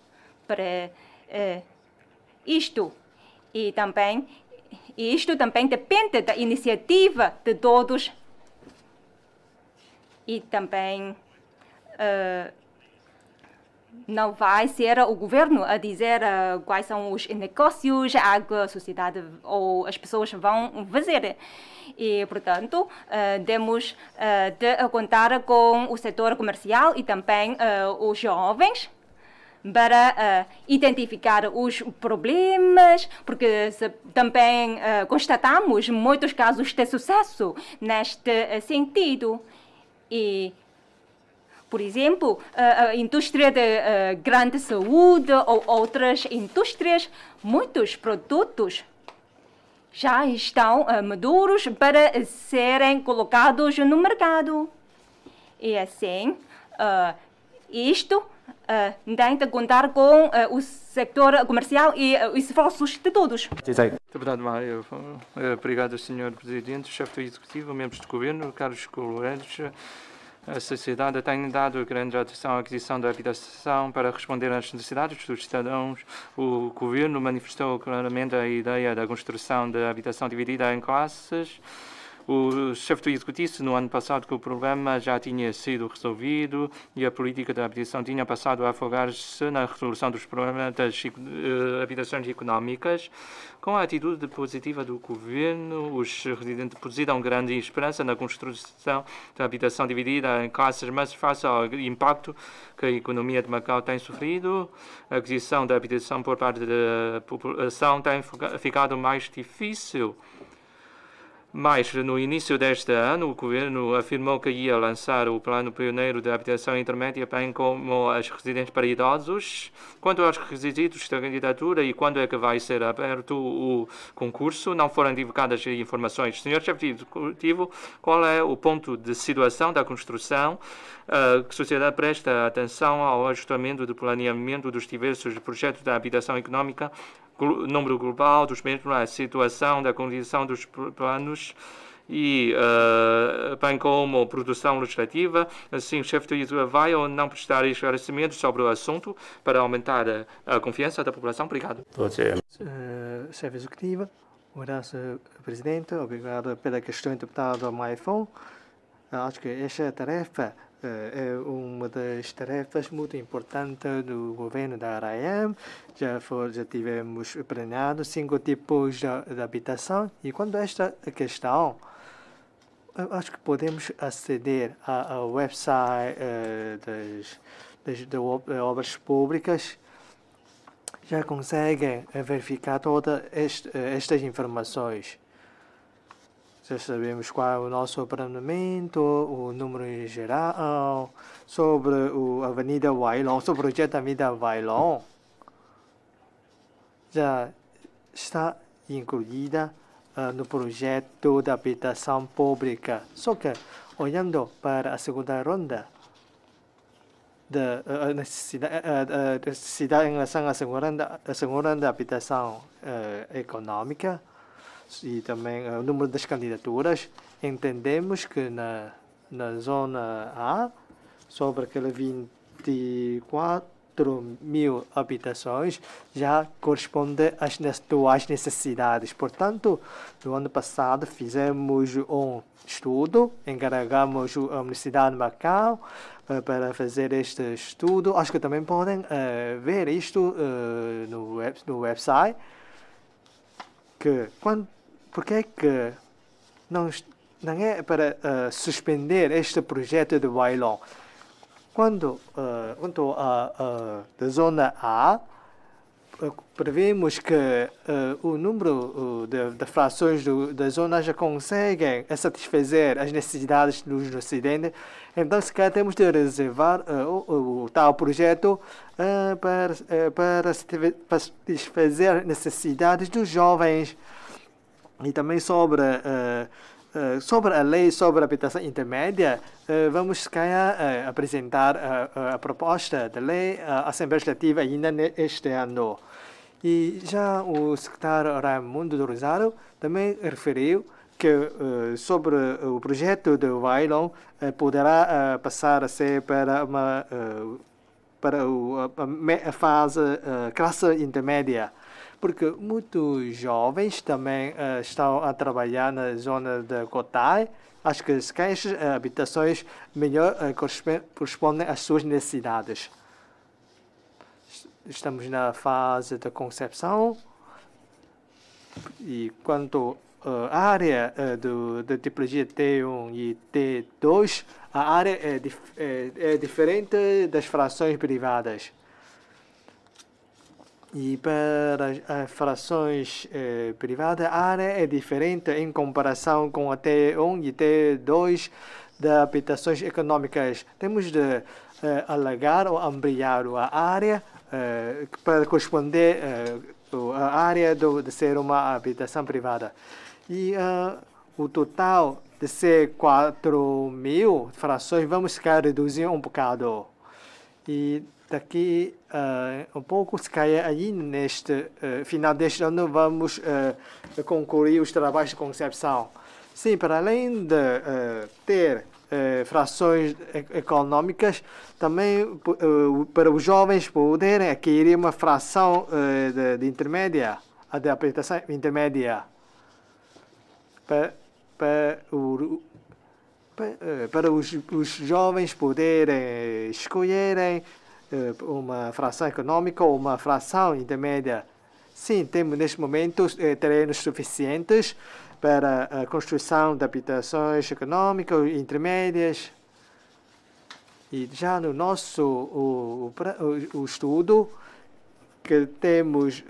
para isto. E isto também depende da iniciativa de todos. E também não vai ser o governo a dizer quais são os negócios que a sociedade ou as pessoas vão fazer. E, portanto, temos de contar com o setor comercial e também os jovens para identificar os problemas, porque também constatamos muitos casos de sucesso neste sentido. E, por exemplo, a indústria de grande saúde ou outras indústrias, muitos produtos já estão maduros para serem colocados no mercado. E assim, isto tem de contar com o setor comercial e os esforços de todos. Deputado Maia, obrigado, Sr. Presidente, chefe do Executivo, membros do Governo, caros colegas. A sociedade tem dado grande atenção à aquisição da habitação para responder às necessidades dos cidadãos. O governo manifestou claramente a ideia da construção da habitação dividida em classes. O chefe do Executivo disse no ano passado que o problema já tinha sido resolvido e a política da habitação tinha passado a afogar-se na resolução dos problemas das habitações económicas. Com a atitude positiva do governo, os residentes depositam grande esperança na construção da habitação dividida em classes, mas face ao impacto que a economia de Macau tem sofrido, a aquisição da habitação por parte da população tem ficado mais difícil. Mas, no início deste ano, o governo afirmou que ia lançar o plano pioneiro de habitação intermédia, bem como as residências para idosos. Quanto aos requisitos da candidatura e quando é que vai ser aberto o concurso, não foram divulgadas informações. Senhor chefe de Executivo, qual é o ponto de situação da construção? A sociedade presta atenção ao ajustamento do planeamento dos diversos projetos da habitação económica, número global dos mesmos, a situação da condição dos planos e bem como produção legislativa. Assim, o chefe do Executivo vai ou não prestar esclarecimentos sobre o assunto para aumentar a confiança da população. Obrigado. Chefe Executivo, obrigado, Presidente, obrigado pela questão do deputado Maifon. Acho que esta tarefa é uma das tarefas muito importantes do governo da RAM. Já tivemos planeado 5 tipos de habitação e quando esta questão, eu acho que podemos aceder ao website das obras públicas, já conseguem verificar todas estas informações. Já sabemos qual é o nosso planeamento, o número em geral, sobre a Avenida Wailong, sobre o projeto da Avenida Wailong. Já está incluída no projeto da habitação pública. Só que, olhando para a segunda ronda, a necessidade em relação à segunda habitação econômica, e também o número das candidaturas, entendemos que na zona A, sobre aquele 24 4.000 habitações já corresponde às atuais necessidades. Portanto, no ano passado fizemos um estudo, encarregamos a Universidade de Macau para fazer este estudo. Acho que também podem ver isto no website. Por que não é para suspender este projeto de Wailong? Quanto da zona A, prevemos que o número de frações da zona já conseguem satisfazer as necessidades dos Ocidente. Então, se calhar temos de reservar o tal projeto para satisfazer as necessidades dos jovens. E também sobre a lei sobre a habitação intermédia, vamos, se calhar, apresentar a proposta de lei à Assembleia Legislativa ainda este ano. E já o secretário Raimundo do Rosário também referiu que sobre o projeto de Wailong poderá passar a ser para a fase classe intermédia, porque muitos jovens também estão a trabalhar na zona de Cotai. Acho que essas habitações melhor correspondem às suas necessidades. Estamos na fase de concepção e quanto à área de tipologia T1 e T2, a área é diferente das frações privadas. E para as frações privadas, a área é diferente em comparação com a T1 e T2 das habitações econômicas. Temos de alargar ou ampliar a área para corresponder à área de ser uma habitação privada. E o total de ser 4.000 frações, vamos ficar reduzir um bocado. E daqui um pouco, se calhar aí neste final deste ano, vamos concluir os trabalhos de concepção. Sim, para além de ter frações econômicas, também para os jovens poderem adquirir uma fração de intermédia, de habitação intermédia, para os jovens poderem escolherem uma fração econômica ou uma fração intermédia. Sim, temos neste momento terrenos suficientes para a construção de habitações econômicas intermédias. E já no nosso o estudo, que temos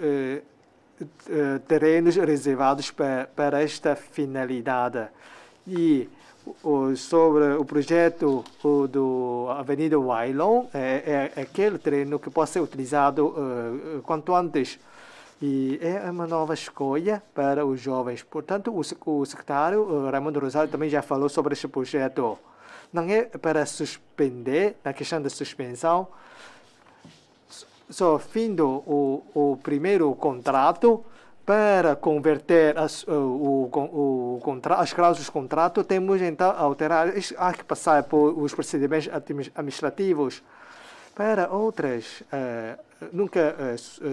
terrenos reservados para esta finalidade. E sobre o projeto do Avenida Wailong, é aquele terreno que pode ser utilizado quanto antes. E é uma nova escolha para os jovens. Portanto, o secretário Raimundo Rosário também já falou sobre este projeto. Não é para suspender, na questão da suspensão, só findo o primeiro contrato, para converter as cláusulas do contrato, temos então a alterar, há que passar por os procedimentos administrativos. Para outras, nunca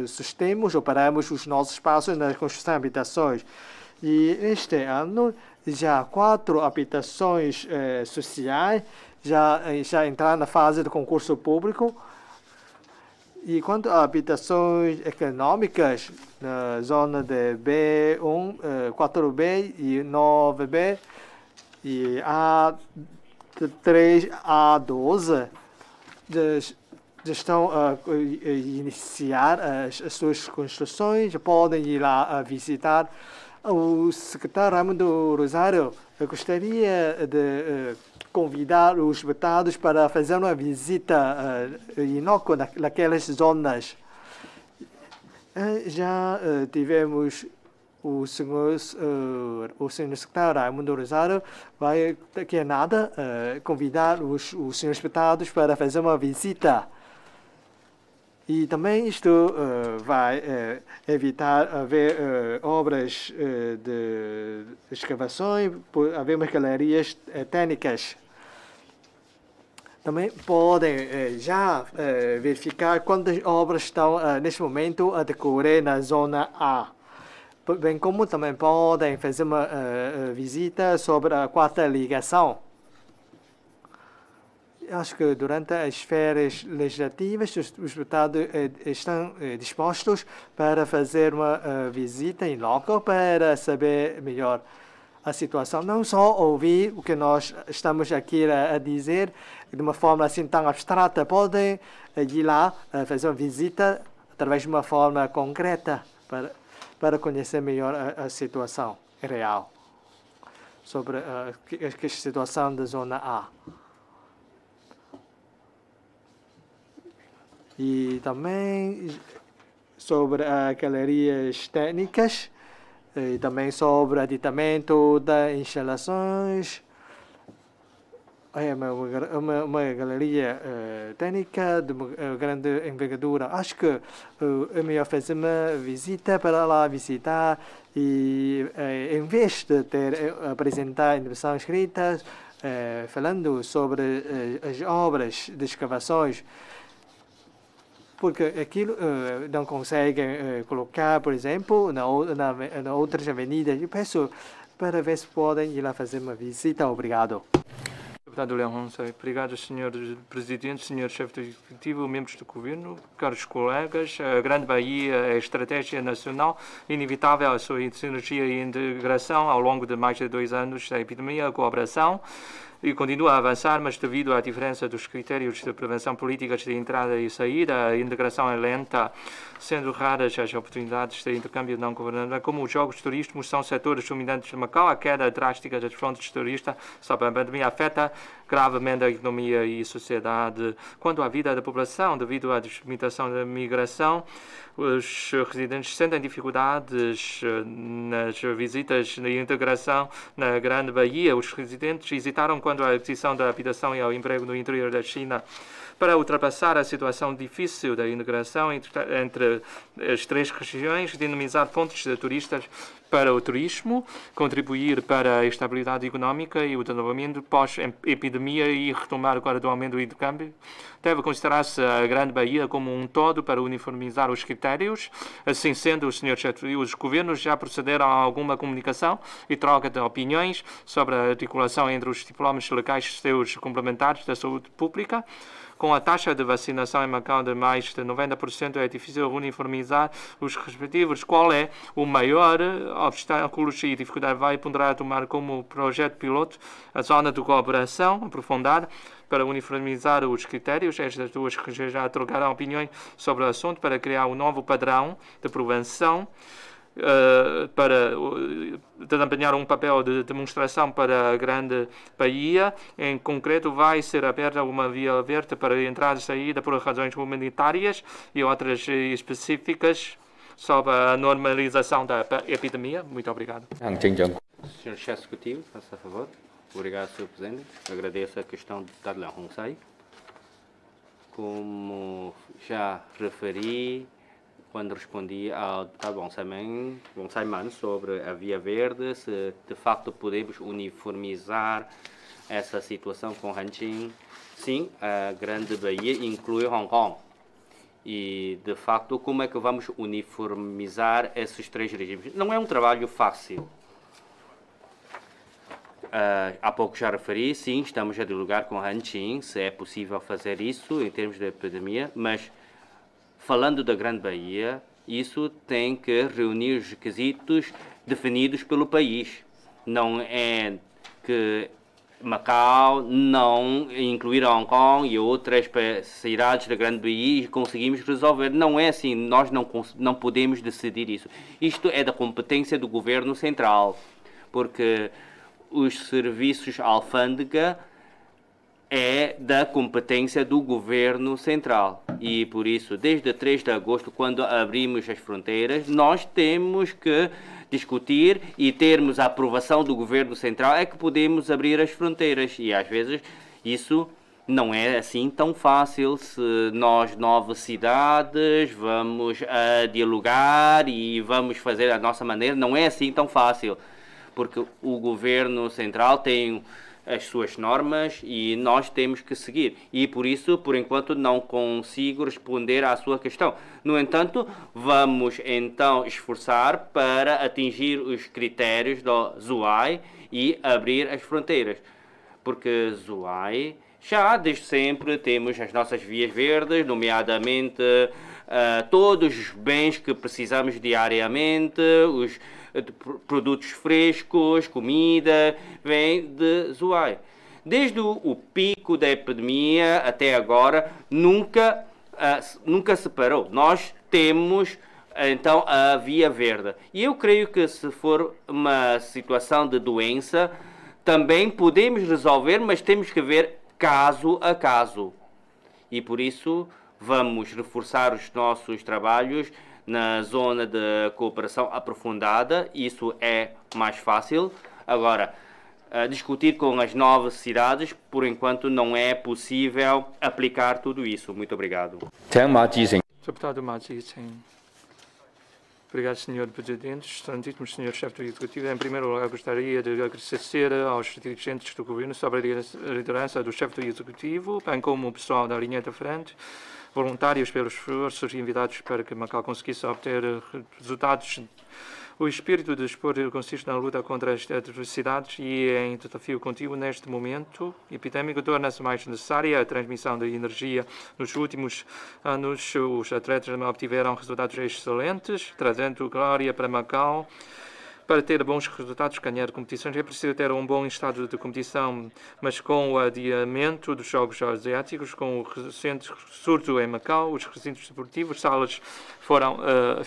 sustemos ou paramos os nossos passos na construção de habitações. E este ano, já 4 habitações sociais já entraram na fase de concurso público. E quanto a habitações econômicas, na zona de B1, 4B e 9B, e A3, A12, já estão a iniciar as suas construções, já podem ir lá visitar. O secretário Raimundo Rosário gostaria de convidar os deputados para fazer uma visita inócua naquelas zonas. Já tivemos o senhor secretário Raimundo Rosário vai daqui a nada convidar os senhores deputados para fazer uma visita. E também isto vai evitar haver obras de escavações, haver umas galerias técnicas. também podem já verificar quantas obras estão neste momento a decorrer na zona A. Bem como também podem fazer uma visita sobre a quarta ligação. Acho que durante as férias legislativas os deputados estão dispostos para fazer uma visita em loco para saber melhor a situação. Não só ouvir o que nós estamos aqui a dizer de uma forma assim tão abstrata. Podem ir lá fazer uma visita através de uma forma concreta para conhecer melhor a situação real sobre a situação da zona A. E também sobre galerias técnicas, e também sobre aditamento das instalações. É uma galeria técnica de uma grande envergadura. Acho que é melhor fazer uma visita para lá visitar e, em vez de apresentar intervenções escritas, falando sobre as obras de escavações, porque aquilo não conseguem colocar, por exemplo, na outras avenidas. Eu peço para ver se podem ir lá fazer uma visita. Obrigado. Deputado Leão Ronsay, obrigado, Sr. Presidente, Sr. Chefe do Executivo, membros do Governo, caros colegas. A Grande Bahia é estratégia nacional, inevitável a sua sinergia e integração ao longo de mais de 2 anos da epidemia, a cooperação e continua a avançar, mas devido à diferença dos critérios de prevenção políticas de entrada e saída, a integração é lenta, sendo raras as oportunidades de intercâmbio não governamental. Como os jogos turísticos são setores dominantes de Macau, a queda drástica das fronteiras turistas sobre a pandemia afeta gravemente a economia e a sociedade. Quanto à vida da população, devido à limitação da migração, os residentes sentem dificuldades nas visitas de integração na Grande Bahia. Os residentes hesitaram quanto à aquisição da habitação e ao emprego no interior da China. Para ultrapassar a situação difícil da integração entre as 3 regiões, dinamizar pontos de turistas para o turismo, contribuir para a estabilidade económica e o desenvolvimento pós-epidemia e retomar gradualmente o intercâmbio, deve considerar-se a Grande Bahia como um todo para uniformizar os critérios. Assim sendo, Sr. Chefe e os governos já procederam a alguma comunicação e troca de opiniões sobre a articulação entre os diplomas legais e seus complementares da saúde pública. Com a taxa de vacinação em Macau de mais de 90%, é difícil uniformizar os respectivos. Qual é o maior obstáculo e dificuldade? Vai ponderar tomar como projeto piloto a zona de cooperação aprofundada para uniformizar os critérios. Estas 2 regiões já trocaram opiniões sobre o assunto para criar um novo padrão de prevenção para desempenhar um papel de demonstração para a Grande Bahia. Em concreto, vai ser aberta uma via verde para entrada e saída por razões humanitárias e outras específicas sobre a normalização da epidemia. Muito obrigado. Sr. Chefe Executivo, faça favor. Obrigado, Sr. Presidente. Agradeço a questão do deputado Leão Ronsay. Como já referi quando respondi ao deputado Bonsai Man sobre a Via Verde, se de facto podemos uniformizar essa situação com Hanqing. Sim, a Grande Bahia inclui Hong Kong. E, de facto, como é que vamos uniformizar esses 3 regimes? Não é um trabalho fácil. Há pouco já referi, sim, estamos a dialogar com Hanqing, se é possível fazer isso em termos de epidemia, mas falando da Grande Bahia, isso tem que reunir os requisitos definidos pelo país. Não é que Macau não incluir Hong Kong e outras cidades da Grande Bahia e conseguimos resolver. Não é assim, nós não podemos decidir isso. Isto é da competência do Governo Central, porque os serviços alfândega é da competência do Governo Central. E por isso, desde 3 de agosto, quando abrimos as fronteiras, nós temos que discutir e termos a aprovação do Governo Central é que podemos abrir as fronteiras. E às vezes isso não é assim tão fácil. Se nós, 9 cidades, vamos dialogar e vamos fazer a nossa maneira, não é assim tão fácil. Porque o Governo Central tem as suas normas e nós temos que seguir. E por isso, por enquanto, não consigo responder à sua questão. No entanto, vamos então esforçar para atingir os critérios do ZUAI e abrir as fronteiras. Porque ZUAI, já desde sempre temos as nossas vias verdes, nomeadamente todos os bens que precisamos diariamente, os produtos frescos, comida, vem de ZUAI. Desde o pico da epidemia até agora, nunca se parou. Nós temos, então, a via verde. E eu creio que se for uma situação de doença, também podemos resolver, mas temos que ver caso a caso. E por isso vamos reforçar os nossos trabalhos na zona de cooperação aprofundada. Isso é mais fácil. Agora, discutir com as 9 cidades, por enquanto não é possível aplicar tudo isso. Muito obrigado. Deputado Ma Ji-sing. Obrigado, Sr. Presidente. Excelentíssimo Sr. Chefe do Executivo. Em primeiro lugar, gostaria de agradecer aos dirigentes do Governo sobre a liderança do Chefe do Executivo, bem como o pessoal da linha de frente, voluntários pelos esforços enviados para que Macau conseguisse obter resultados. O espírito de desporto consiste na luta contra as adversidades e em desafio contínuo neste momento epidêmico torna-se mais necessária a transmissão de energia. Nos últimos anos, os atletas obtiveram resultados excelentes, trazendo glória para Macau. Para ter bons resultados, ganhar competições, é preciso ter um bom estado de competição, mas com o adiamento dos Jogos Asiáticos, com o recente surto em Macau, os recintos esportivos, salas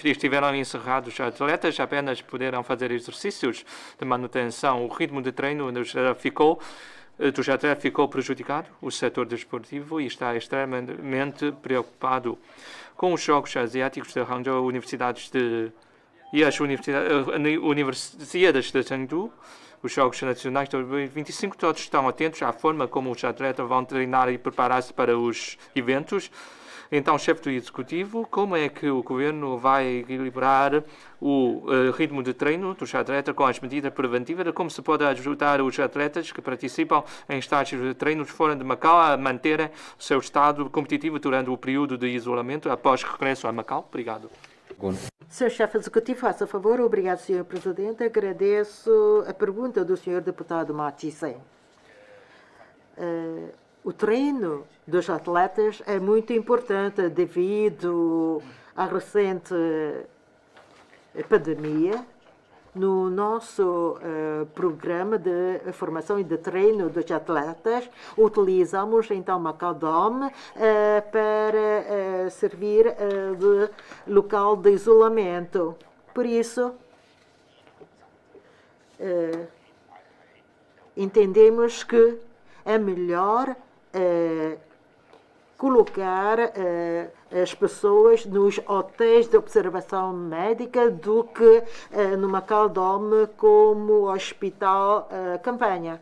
estiveram encerrados. Atletas apenas puderam fazer exercícios de manutenção. O ritmo de treino dos atletas ficou prejudicado. O setor desportivo está extremamente preocupado com os Jogos Asiáticos de Hangzhou, e as universidades de Chengdu, os Jogos Nacionais de 2025, todos estão atentos à forma como os atletas vão treinar e preparar-se para os eventos. Então, chefe do Executivo, como é que o Governo vai equilibrar o ritmo de treino dos atletas com as medidas preventivas? Como se pode ajudar os atletas que participam em estágios de treinos fora de Macau a manterem o seu estado competitivo durante o período de isolamento após regresso a Macau? Obrigado. Sr. Chefe Executivo, faça favor. Obrigado, Sr. Presidente. Agradeço a pergunta do Sr. Deputado Ma Ji-sing. O treino dos atletas é muito importante devido à recente pandemia. No nosso programa de formação e de treino dos atletas, utilizamos então Macau Dome para servir de local de isolamento. Por isso, entendemos que é melhor colocar as pessoas nos hotéis de observação médica do que no Macau Dome como hospital campanha.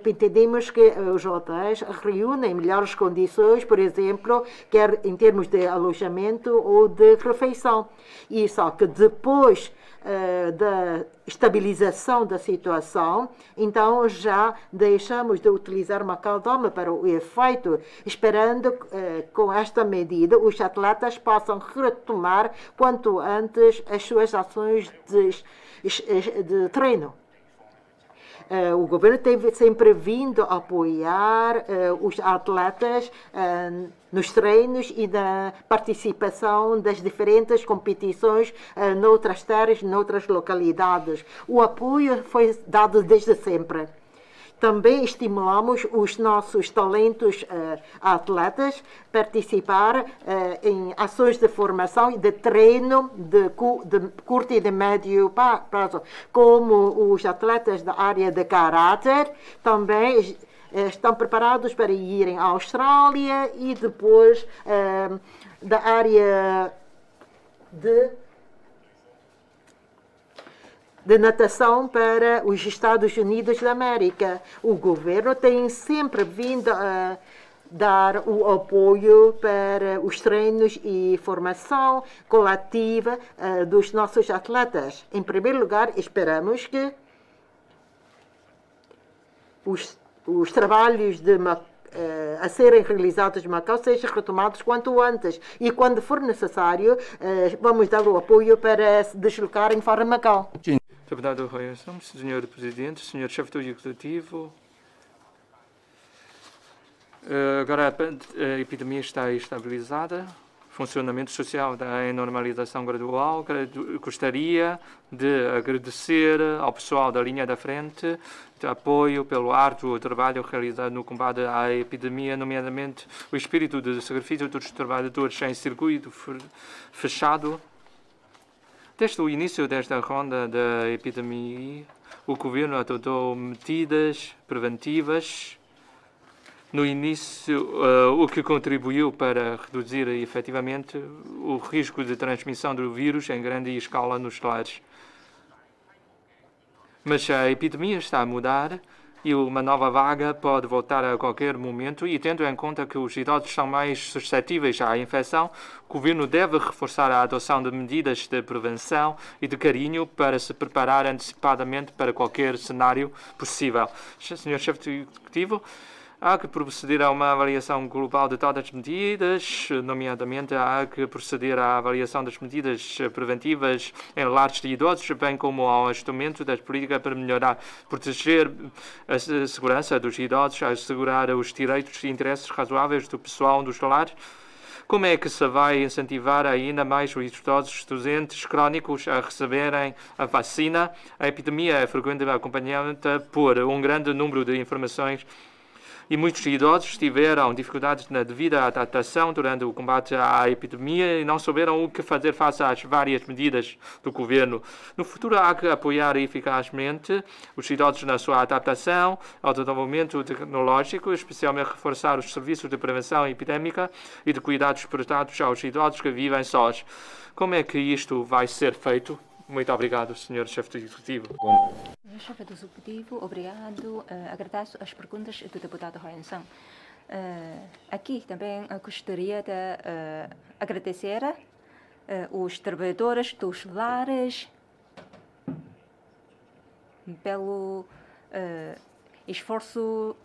Entendemos que os hotéis reúnem melhores condições, por exemplo, quer em termos de alojamento ou de refeição. E só que depois da estabilização da situação, então já deixamos de utilizar Macau Dome para o efeito, esperando com esta medida os atletas possam retomar quanto antes as suas ações de treino. O governo tem sempre vindo apoiar os atletas nos treinos e na participação das diferentes competições noutras terras, noutras localidades. O apoio foi dado desde sempre. Também estimulamos os nossos talentos atletas a participar em ações de formação e de treino de curto e de médio prazo, como os atletas da área de caráter, também estão preparados para irem à Austrália e depois da área de natação para os Estados Unidos da América. O governo tem sempre vindo a dar o apoio para os treinos e formação coletiva dos nossos atletas. Em primeiro lugar, esperamos que os os trabalhos a serem realizados em Macau sejam retomados quanto antes e, quando for necessário, vamos dar o apoio para se deslocarem para Macau. Deputado Royerson, Senhor Presidente, Senhor Chefe do Executivo, agora a epidemia está estabilizada, funcionamento social está em normalização gradual. Gostaria de agradecer ao pessoal da linha da frente de apoio pelo árduo trabalho realizado no combate à epidemia, nomeadamente o espírito de sacrifício dos trabalhadores em circuito fechado. Desde o início desta ronda da epidemia, o governo adotou medidas preventivas no início, o que contribuiu para reduzir efetivamente o risco de transmissão do vírus em grande escala nos lares. Mas a epidemia está a mudar e uma nova vaga pode voltar a qualquer momento, e tendo em conta que os idosos são mais suscetíveis à infecção, o governo deve reforçar a adoção de medidas de prevenção e de carinho para se preparar antecipadamente para qualquer cenário possível. Senhor Chefe do Executivo, há que proceder a uma avaliação global de todas as medidas, nomeadamente há que proceder à avaliação das medidas preventivas em lares de idosos, bem como ao ajustamento das políticas para melhorar, proteger a segurança dos idosos, assegurar os direitos e interesses razoáveis do pessoal dos lares. Como é que se vai incentivar ainda mais os idosos doentes crónicos a receberem a vacina? A epidemia é frequentemente acompanhada por um grande número de informações e muitos idosos tiveram dificuldades na devida adaptação durante o combate à epidemia e não souberam o que fazer face às várias medidas do governo. No futuro, há que apoiar eficazmente os idosos na sua adaptação ao desenvolvimento tecnológico, especialmente reforçar os serviços de prevenção epidêmica e de cuidados prestados aos idosos que vivem sós. Como é que isto vai ser feito? Muito obrigado, Sr. Chefe do Executivo. Chefe do Executivo, obrigado. Agradeço as perguntas do deputado Royerson. Aqui também gostaria de agradecer os trabalhadores dos lares pelo esforço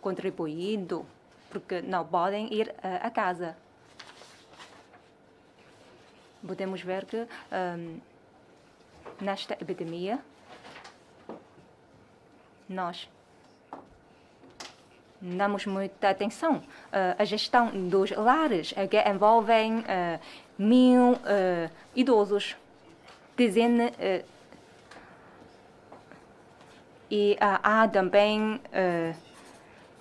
contribuído, porque não podem ir a casa. Podemos ver que nesta epidemia nós damos muita atenção à gestão dos lares, que envolvem 1000 idosos, dezenas, e há também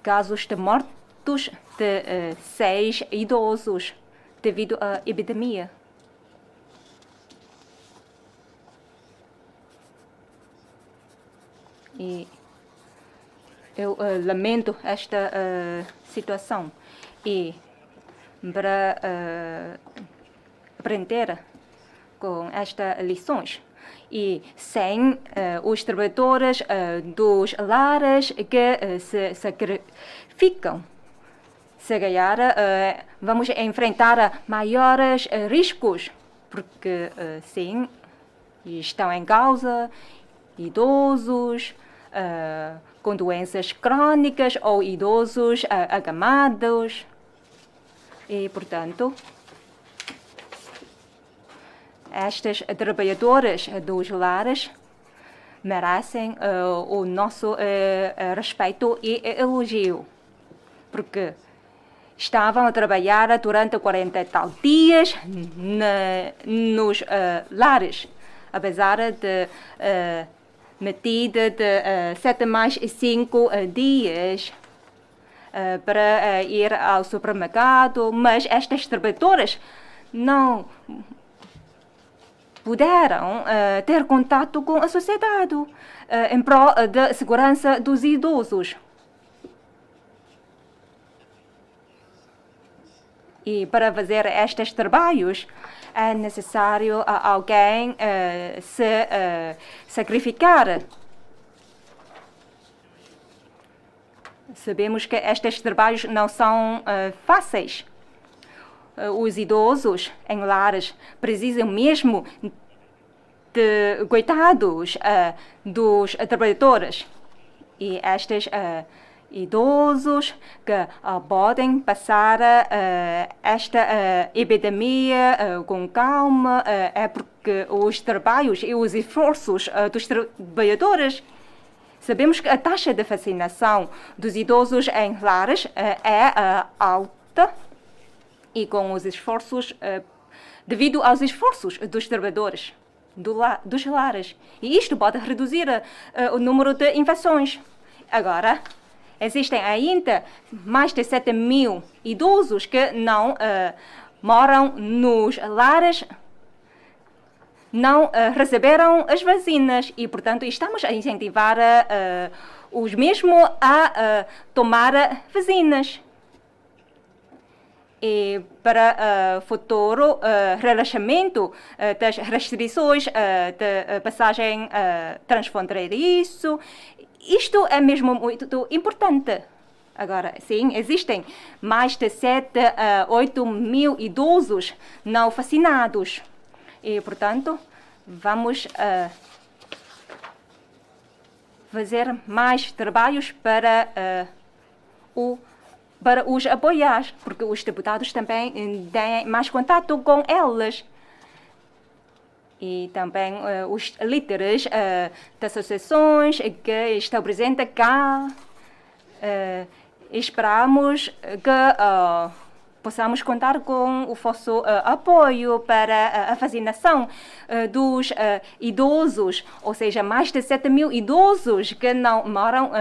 casos de mortos de 6 idosos devido à epidemia. E eu lamento esta situação, e para aprender com estas lições e sem os trabalhadores dos lares que se sacrificam, se calhar vamos enfrentar maiores riscos, porque sim, estão em causa idosos com doenças crônicas ou idosos acamados. E, portanto, estes trabalhadores dos lares merecem o nosso respeito e elogio, porque estavam a trabalhar durante 40 e tal dias nos lares, apesar de medida de 7 mais 5 dias para ir ao supermercado, mas estes trabalhadores não puderam ter contato com a sociedade em prol da segurança dos idosos. E para fazer estes trabalhos é necessário alguém se sacrificar. Sabemos que estes trabalhos não são fáceis. Os idosos em lares precisam mesmo de cuidados dos trabalhadores. E estes idosos que podem passar esta epidemia com calma, é porque os trabalhos e os esforços dos trabalhadores. Sabemos que a taxa de vacinação dos idosos em lares é alta e com os esforços, devido aos esforços dos trabalhadores dos lares. E isto pode reduzir o número de infecções. Agora, existem ainda mais de 7.000 idosos que não moram nos lares, não receberam as vacinas e, portanto, estamos a incentivar os mesmos a tomar vacinas. E para futuro relaxamento das restrições de passagem transfronteiriço, isto é mesmo muito importante. Agora, sim, existem mais de 7 a 8.000 idosos não vacinados. E, portanto, vamos fazer mais trabalhos para os apoiar, porque os deputados também têm mais contato com eles. E também os líderes das associações que estão presentes cá. Esperamos que possamos contar com o vosso apoio para a vacinação dos idosos, ou seja, mais de 7.000 idosos que não moram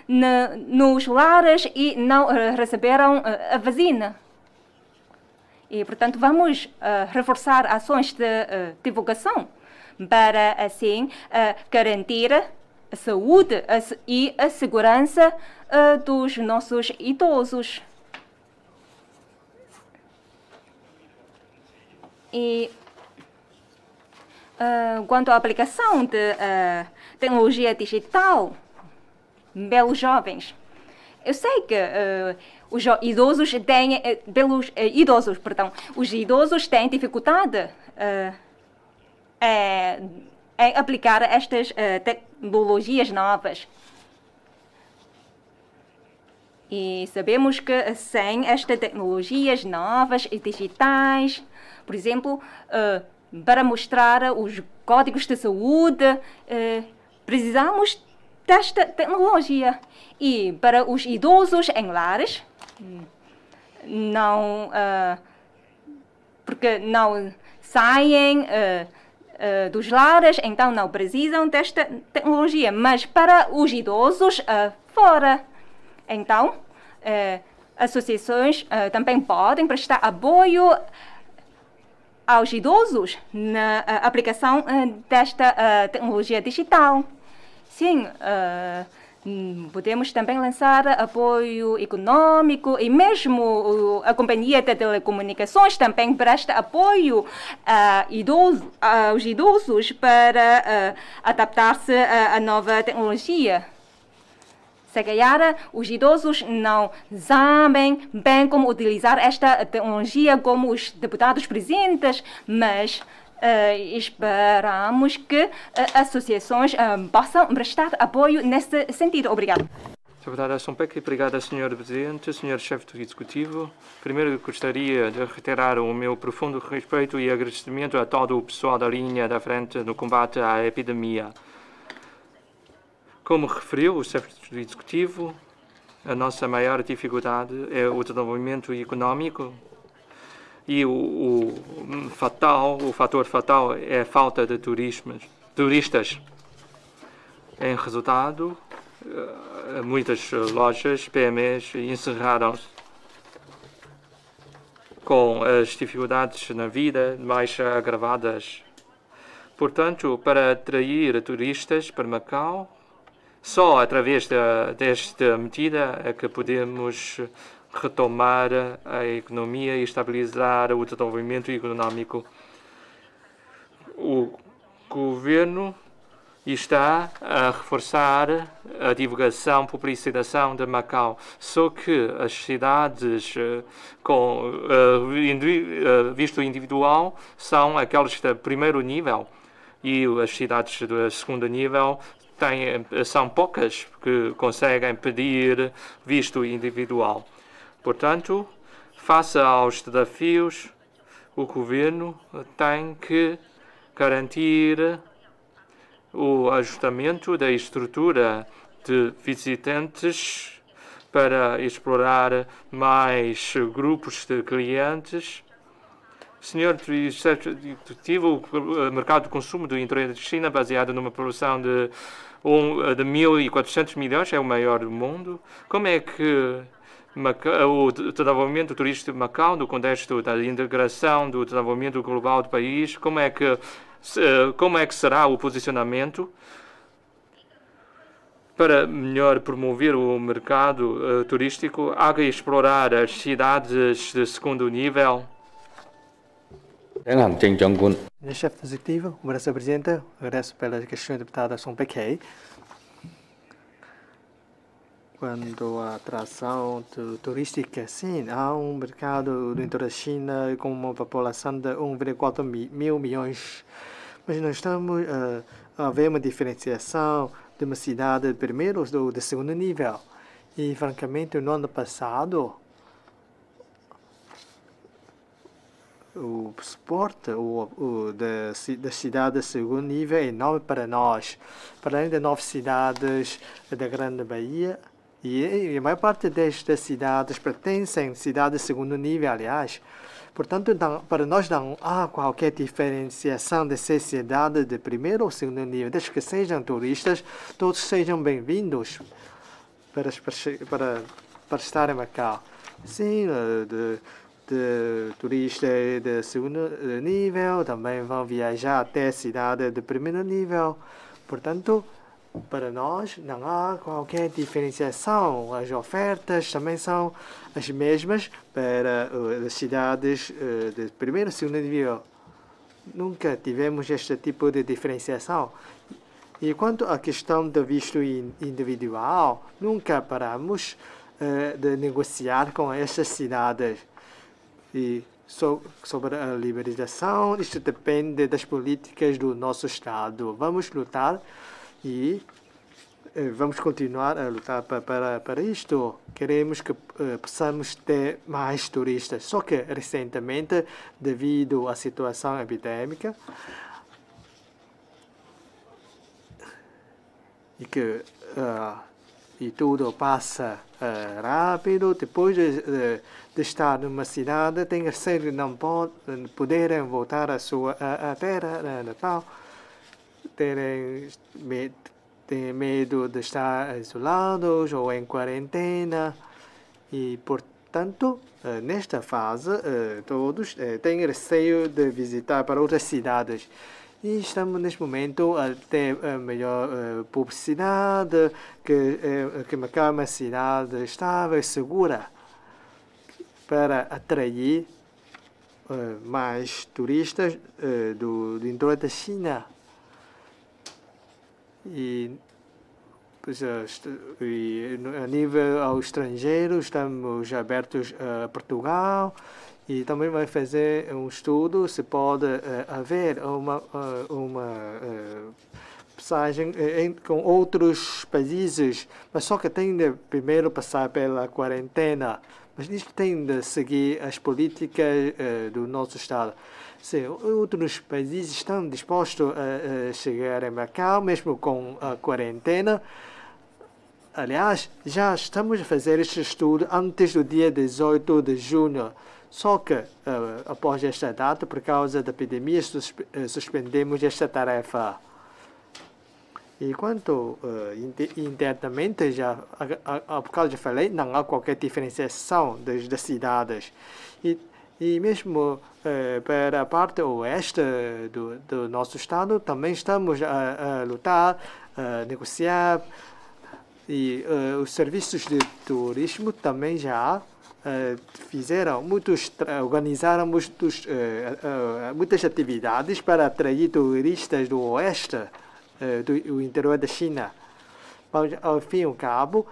nos lares e não receberam a vacina. E, portanto, vamos reforçar ações de divulgação para, assim, garantir a saúde e a segurança dos nossos idosos. E quanto à aplicação de tecnologia digital pelos jovens, eu sei que os idosos têm dificuldade em aplicar estas tecnologias novas. E sabemos que sem estas tecnologias novas e digitais, por exemplo, para mostrar os códigos de saúde, precisamos desta tecnologia. E para os idosos em lares, porque não saem dos lares, então não precisam desta tecnologia. Mas para os idosos fora, então, associações também podem prestar apoio aos idosos na aplicação desta tecnologia digital. Sim, podemos também lançar apoio econômico e mesmo a companhia de telecomunicações também presta apoio aos idosos para adaptar-se à nova tecnologia. Se calhar, os idosos não sabem bem como utilizar esta tecnologia como os deputados presentes, mas esperamos que associações possam prestar apoio nesse sentido. Obrigado. Deputada Sompek, obrigada, Sr. Presidente, Sr. Chefe do Executivo. Primeiro, gostaria de reiterar o meu profundo respeito e agradecimento a todo o pessoal da linha da frente no combate à epidemia. Como referiu o Chefe do Executivo, a nossa maior dificuldade é o desenvolvimento econômico e o fator fatal é a falta de turistas. Em resultado, muitas lojas PMEs encerraram-se com as dificuldades na vida mais agravadas. Portanto, para atrair turistas para Macau, só através desta medida é que podemos retomar a economia e estabilizar o desenvolvimento econômico. O governo está a reforçar a divulgação, publicitação de Macau. Só que as cidades com visto individual são aquelas de primeiro nível e as cidades de segundo nível são poucas que conseguem pedir visto individual. Portanto, face aos desafios, o governo tem que garantir o ajustamento da estrutura de visitantes para explorar mais grupos de clientes. Senhor Executivo, o mercado de consumo do interior da China, baseado numa produção de 1.400 milhões, é o maior do mundo. Como é que o desenvolvimento turístico de Macau, no contexto da integração do desenvolvimento global do país, como é que será o posicionamento para melhor promover o mercado turístico? Há que explorar as cidades de segundo nível. Chefe executivo, obrigado, Presidente. Agradeço pela questão deputada Song Pei. Quando a atração turística, sim, há um mercado dentro da China com uma população de 1,4 mil milhões. Mas nós estamos a ver uma diferenciação de uma cidade de primeiro ou de segundo nível. E, francamente, no ano passado, o suporte da cidade de segundo nível é enorme para nós. Para além de 9 cidades da Grande Bahia, e a maior parte destas cidades pertencem a cidades de segundo nível, aliás. Portanto, para nós não há qualquer diferenciação de ser cidade de primeiro ou segundo nível. Desde que sejam turistas, todos sejam bem-vindos para estar em Macau. Sim, de turistas de segundo nível também vão viajar até a cidade de primeiro nível. Portanto, para nós não há qualquer diferenciação. As ofertas também são as mesmas para as cidades de primeiro e segundo nível. Nunca tivemos este tipo de diferenciação. E quanto à questão do visto individual, nunca paramos de negociar com estas cidades. E sobre a liberalização, isto depende das políticas do nosso Estado. Vamos lutar e vamos continuar a lutar para isto. Queremos que possamos ter mais turistas. Só que, recentemente, devido à situação epidêmica, e tudo passa rápido, depois de estar numa cidade, tem receio de não poderem voltar à sua terra natal. Têm medo de estar isolados ou em quarentena e, portanto, nesta fase, todos têm receio de visitar para outras cidades. E estamos, neste momento, a ter a melhor publicidade, que Macau é uma cidade estável e segura para atrair mais turistas do interior da China. E a nível ao estrangeiro, estamos abertos a Portugal e também vai fazer um estudo se pode haver uma passagem com outros países, mas só que tem de primeiro passar pela quarentena. Mas isto tem de seguir as políticas do nosso Estado. Se outros países estão dispostos a chegar a Macau, mesmo com a quarentena, aliás, já estamos a fazer este estudo antes do dia 18 de junho. Só que, após esta data, por causa da epidemia, suspendemos esta tarefa. E quanto internamente, por causa já falei, não há qualquer diferenciação das cidades. E mesmo para a parte oeste do nosso estado, também estamos a lutar, a negociar. E os serviços de turismo também já organizaram muitas atividades para atrair turistas do oeste, do interior da China. Mas, ao fim e ao cabo,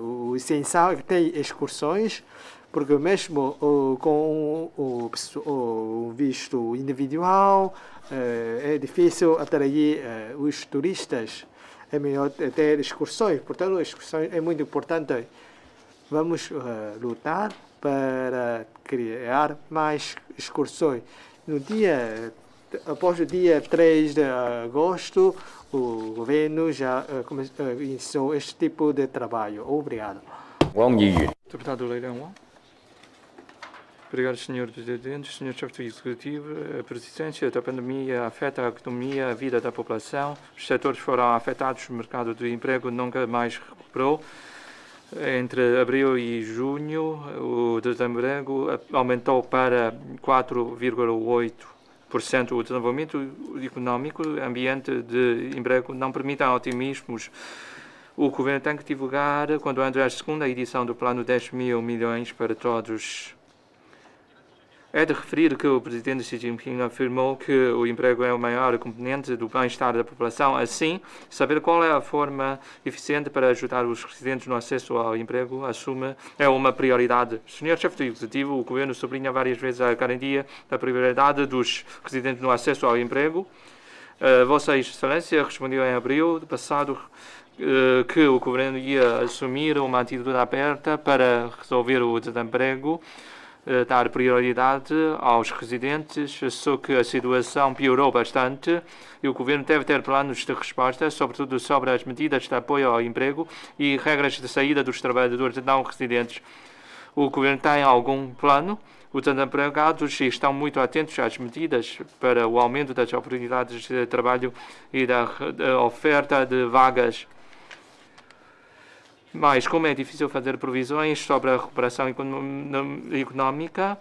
o essencial é que tem excursões porque mesmo com o visto individual é difícil atrair os turistas. É melhor ter excursões, portanto, a excursão é muito importante. Vamos lutar para criar mais excursões. Após o dia 3 de agosto, o governo já iniciou este tipo de trabalho. Obrigado. Deputado Leilão Wang. Obrigado, Sr. Presidente, Sr. Chefe do Executivo. A persistência da pandemia afeta a economia, a vida da população. Os setores foram afetados, o mercado de emprego nunca mais recuperou. Entre abril e junho, o desemprego aumentou para 4,8%. O desenvolvimento econômico, ambiente de emprego não permite otimismos. O governo tem que divulgar, quando entra a segunda edição do plano 10 mil milhões para todos. É de referir que o presidente Xi Jinping afirmou que o emprego é o maior componente do bem-estar da população. Assim, saber qual é a forma eficiente para ajudar os residentes no acesso ao emprego é uma prioridade. Senhor Chefe do Executivo, o governo sublinha várias vezes a garantia da prioridade dos residentes no acesso ao emprego. Vossa Excelência respondeu em abril passado que o governo ia assumir uma atitude aberta para resolver o desemprego, dar prioridade aos residentes, só que a situação piorou bastante e o governo deve ter planos de resposta, sobretudo sobre as medidas de apoio ao emprego e regras de saída dos trabalhadores não residentes. O governo tem algum plano? Os desempregados estão muito atentos às medidas para o aumento das oportunidades de trabalho e da oferta de vagas. Mas, como é difícil fazer previsões sobre a recuperação económica,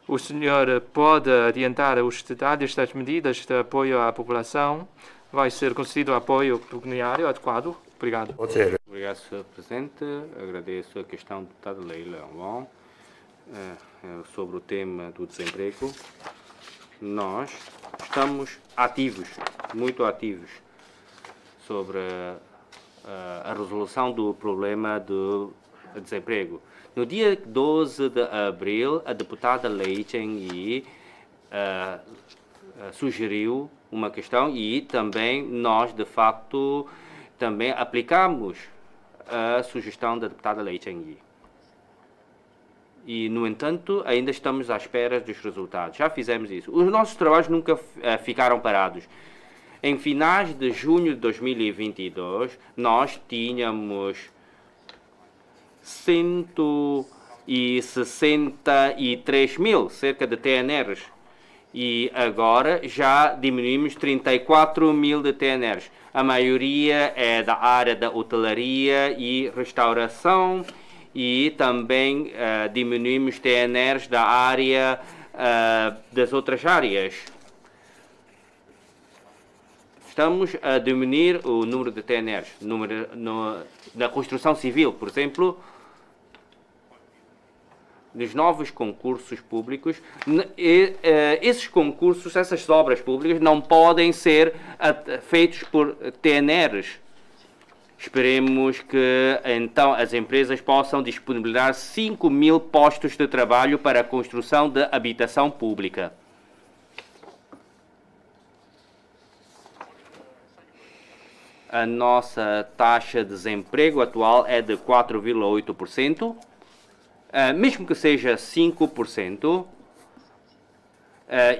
o senhor pode adiantar os detalhes das medidas de apoio à população? Vai ser concedido apoio pecuniário adequado? Obrigado. Obrigado, Sr. Presidente. Agradeço a questão do deputado Leilão Wang sobre o tema do desemprego. Nós estamos ativos, muito ativos, sobre a resolução do problema do desemprego. No dia 12 de abril, a deputada Lei Cheng-yi sugeriu uma questão e também nós, de facto, também aplicamos a sugestão da deputada Lei Cheng-yi. E, no entanto, ainda estamos à espera dos resultados. Já fizemos isso. Os nossos trabalhos nunca ficaram parados. Em finais de junho de 2022, nós tínhamos 163 mil, cerca de TNRs. E agora já diminuímos 34 mil de TNRs. A maioria é da área da hotelaria e restauração e também diminuímos TNRs da área das outras áreas. Estamos a diminuir o número de TNRs. Na construção civil, por exemplo, nos novos concursos públicos, esses concursos, essas obras públicas não podem ser feitos por TNRs. Esperemos que, então, as empresas possam disponibilizar 5 mil postos de trabalho para a construção de habitação pública. A nossa taxa de desemprego atual é de 4,8%. Mesmo que seja 5%,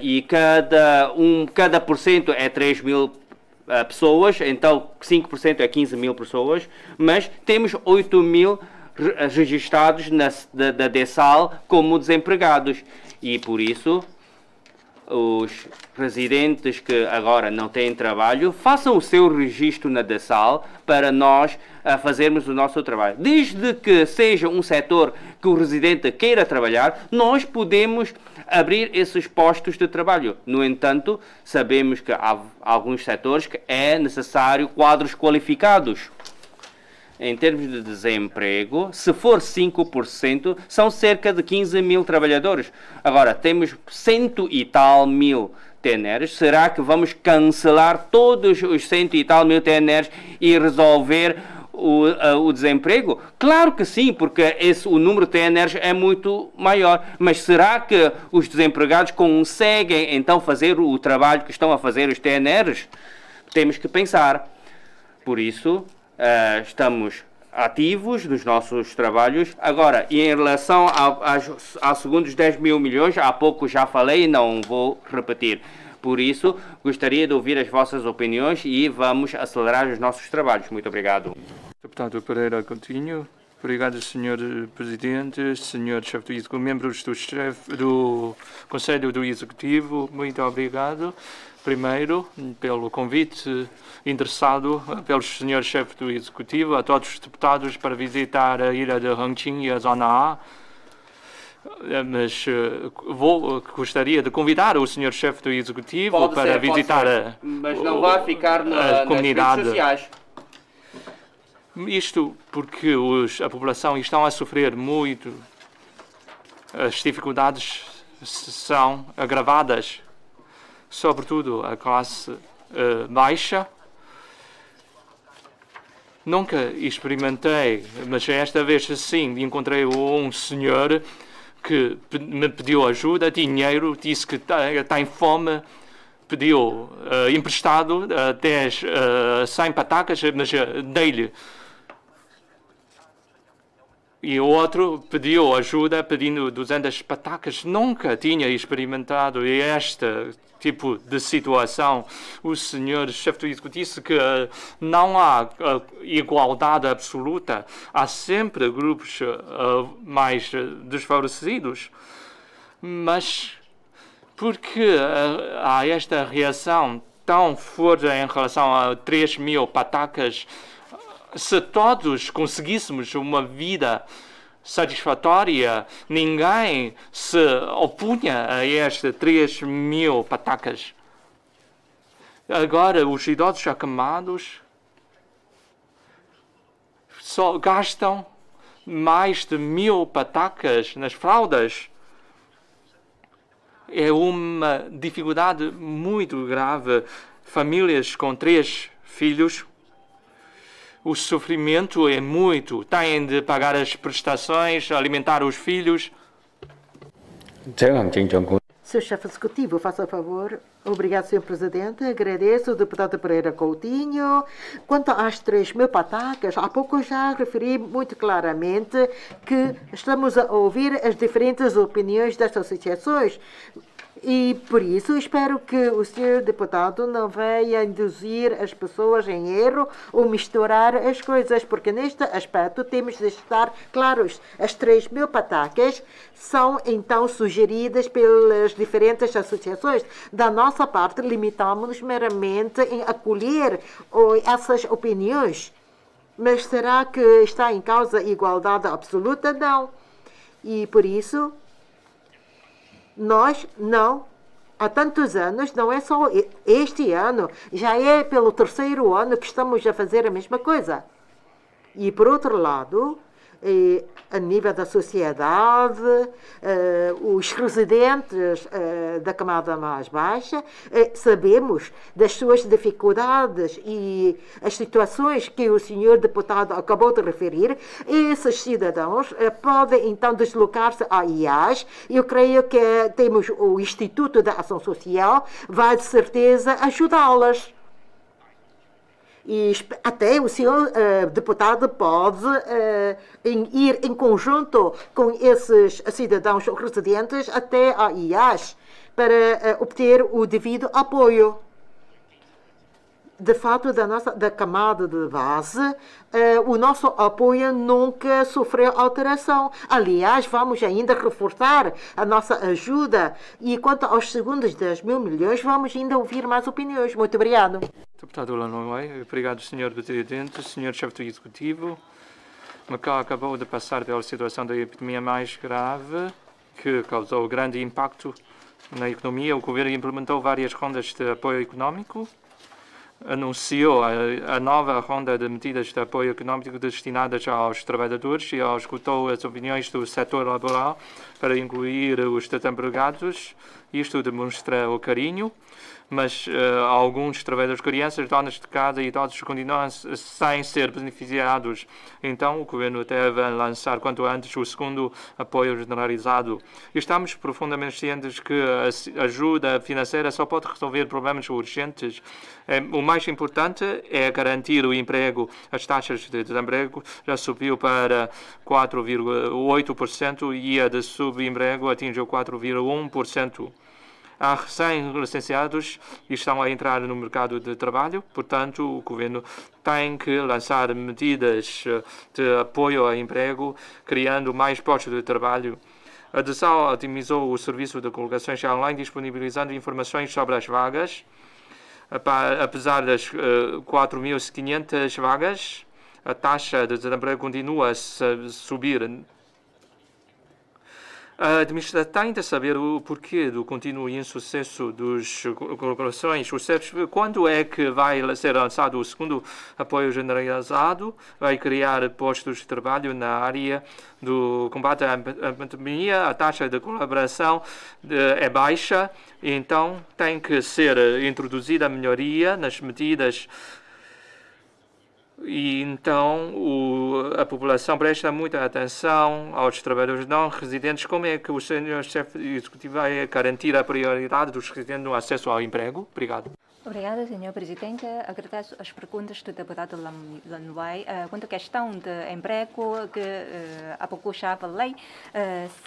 e cada por cento é 3 mil pessoas, então 5% é 15 mil pessoas, mas temos 8 mil registrados da DESAL como desempregados. E por isso, os residentes que agora não têm trabalho, façam o seu registro na DESAL para nós fazermos o nosso trabalho. Desde que seja um setor que o residente queira trabalhar, nós podemos abrir esses postos de trabalho. No entanto, sabemos que há alguns setores que é necessário quadros qualificados. Em termos de desemprego, se for 5%, são cerca de 15 mil trabalhadores. Agora, temos 100 e tal mil TNRs. Será que vamos cancelar todos os 100 e tal mil TNRs e resolver o desemprego? Claro que sim, porque o número de TNRs é muito maior. Mas será que os desempregados conseguem então fazer o trabalho que estão a fazer os TNRs? Temos que pensar. Por isso, estamos ativos nos nossos trabalhos. Agora, em relação aos segundos 10 mil milhões, há pouco já falei e não vou repetir. Por isso, gostaria de ouvir as vossas opiniões e vamos acelerar os nossos trabalhos. Muito obrigado. Deputado Pereira Coutinho. Obrigado, Sr. Presidente, Sr. Chefe do Executivo, membros do Conselho do Executivo. Muito obrigado. Primeiro, pelo convite interessado pelos senhores chefes do Executivo, a todos os deputados para visitar a ilha de Hengqin e a Zona A. Mas gostaria de convidar o senhor chefe do Executivo para visitar mas não vai ficar a comunidade. Nas redes sociais. Isto porque a população está a sofrer muito. As dificuldades são agravadas, sobretudo a classe baixa. Nunca experimentei, mas esta vez sim encontrei um senhor que me pediu ajuda, dinheiro, disse que tem fome, pediu emprestado 100 patacas, mas dei-lhe. E o outro pediu ajuda, pedindo 200 patacas. Nunca tinha experimentado este tipo de situação. O senhor chefe do Executivo disse que não há igualdade absoluta. Há sempre grupos mais desfavorecidos. Mas por que há esta reação tão forte em relação a 3 mil patacas? Se todos conseguíssemos uma vida satisfatória, ninguém se opunha a estas 3 mil patacas. Agora, os idosos acamados só gastam mais de 1000 patacas nas fraldas. É uma dificuldade muito grave. Famílias com 3 filhos, o sofrimento é muito. Têm de pagar as prestações, alimentar os filhos. Sr. Chefe Executivo, faça favor. Obrigado, Sr. Presidente. Agradeço ao deputado Pereira Coutinho. Quanto às 3 mil patacas, há pouco já referi muito claramente que estamos a ouvir as diferentes opiniões das associações. E, por isso, espero que o senhor deputado não venha induzir as pessoas em erro ou misturar as coisas, porque neste aspecto temos de estar claros. As 3 mil patacas são, então, sugeridas pelas diferentes associações. Da nossa parte, limitamos-nos meramente em acolher essas opiniões. Mas será que está em causa igualdade absoluta? Não. E, por isso, nós não, há tantos anos, não é só este ano, já é pelo 3º ano que estamos a fazer a mesma coisa. E, por outro lado, a nível da sociedade, os residentes da camada mais baixa, sabemos das suas dificuldades e as situações que o senhor deputado acabou de referir. Esses cidadãos podem, então, deslocar-se à IAS. Eu creio que temos o Instituto da Ação Social, vai de certeza ajudá-las. E até o senhor deputado pode ir em conjunto com esses cidadãos residentes até a IAS para obter o devido apoio. De fato, da camada de base, o nosso apoio nunca sofreu alteração. Aliás, vamos ainda reforçar a nossa ajuda. E quanto aos segundos 10 mil milhões, vamos ainda ouvir mais opiniões. Muito obrigado. Deputado Lanoy, obrigado, Sr. Presidente, Sr. Chefe do Executivo. Macau acabou de passar pela situação da epidemia mais grave, que causou grande impacto na economia. O governo implementou várias rondas de apoio econômico. anunciou a nova ronda de medidas de apoio econômico destinadas aos trabalhadores e escutou as opiniões do setor laboral para incluir os desempregados. Isto demonstra o carinho, mas alguns trabalhadores, crianças, donas de casa e idosos continuam sem ser beneficiados. Então, o governo deve lançar quanto antes o segundo apoio generalizado. Estamos profundamente cientes que a ajuda financeira só pode resolver problemas urgentes. O mais importante é garantir o emprego. As taxas de desemprego já subiu para 4,8% e a de subemprego atingiu 4,1%. Há recém-licenciados e estão a entrar no mercado de trabalho, portanto, o governo tem que lançar medidas de apoio ao emprego, criando mais postos de trabalho. A DESAL otimizou o serviço de colocações online, disponibilizando informações sobre as vagas. Apesar das 4.500 vagas, a taxa de desemprego continua a subir. A administração tem de saber o porquê do contínuo insucesso das colocações. Quando é que vai ser lançado o segundo apoio generalizado? Vai criar postos de trabalho na área do combate à pandemia. A taxa de colaboração é baixa, então tem que ser introduzida a melhoria nas medidas. E então a população presta muita atenção aos trabalhadores não residentes. Como é que o senhor chefe executivo vai garantir a prioridade dos residentes no acesso ao emprego? Obrigado. Obrigada, senhor presidente. Agradeço as perguntas do deputado Lanwai. Quanto à questão de emprego, que há pouco já falei,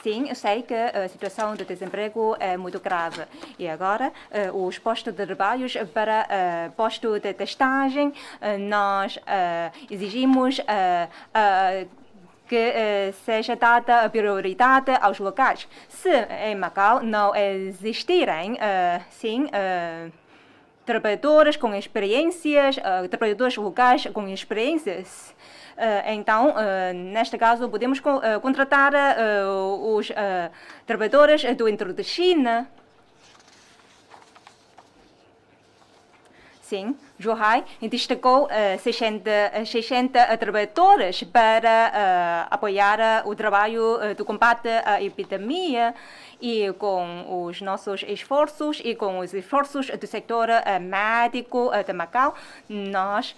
sim, eu sei que a situação de desemprego é muito grave. E agora, os postos de trabalho para postos de testagem, nós exigimos que seja dada a prioridade aos locais. Se em Macau não existirem, trabalhadores com experiências, trabalhadores locais com experiências, então, neste caso, podemos contratar os trabalhadores dentro da China. Sim, Zhuhai destacou 600 trabalhadores para apoiar o trabalho do combate à epidemia. E com os nossos esforços e com os esforços do setor médico de Macau, nós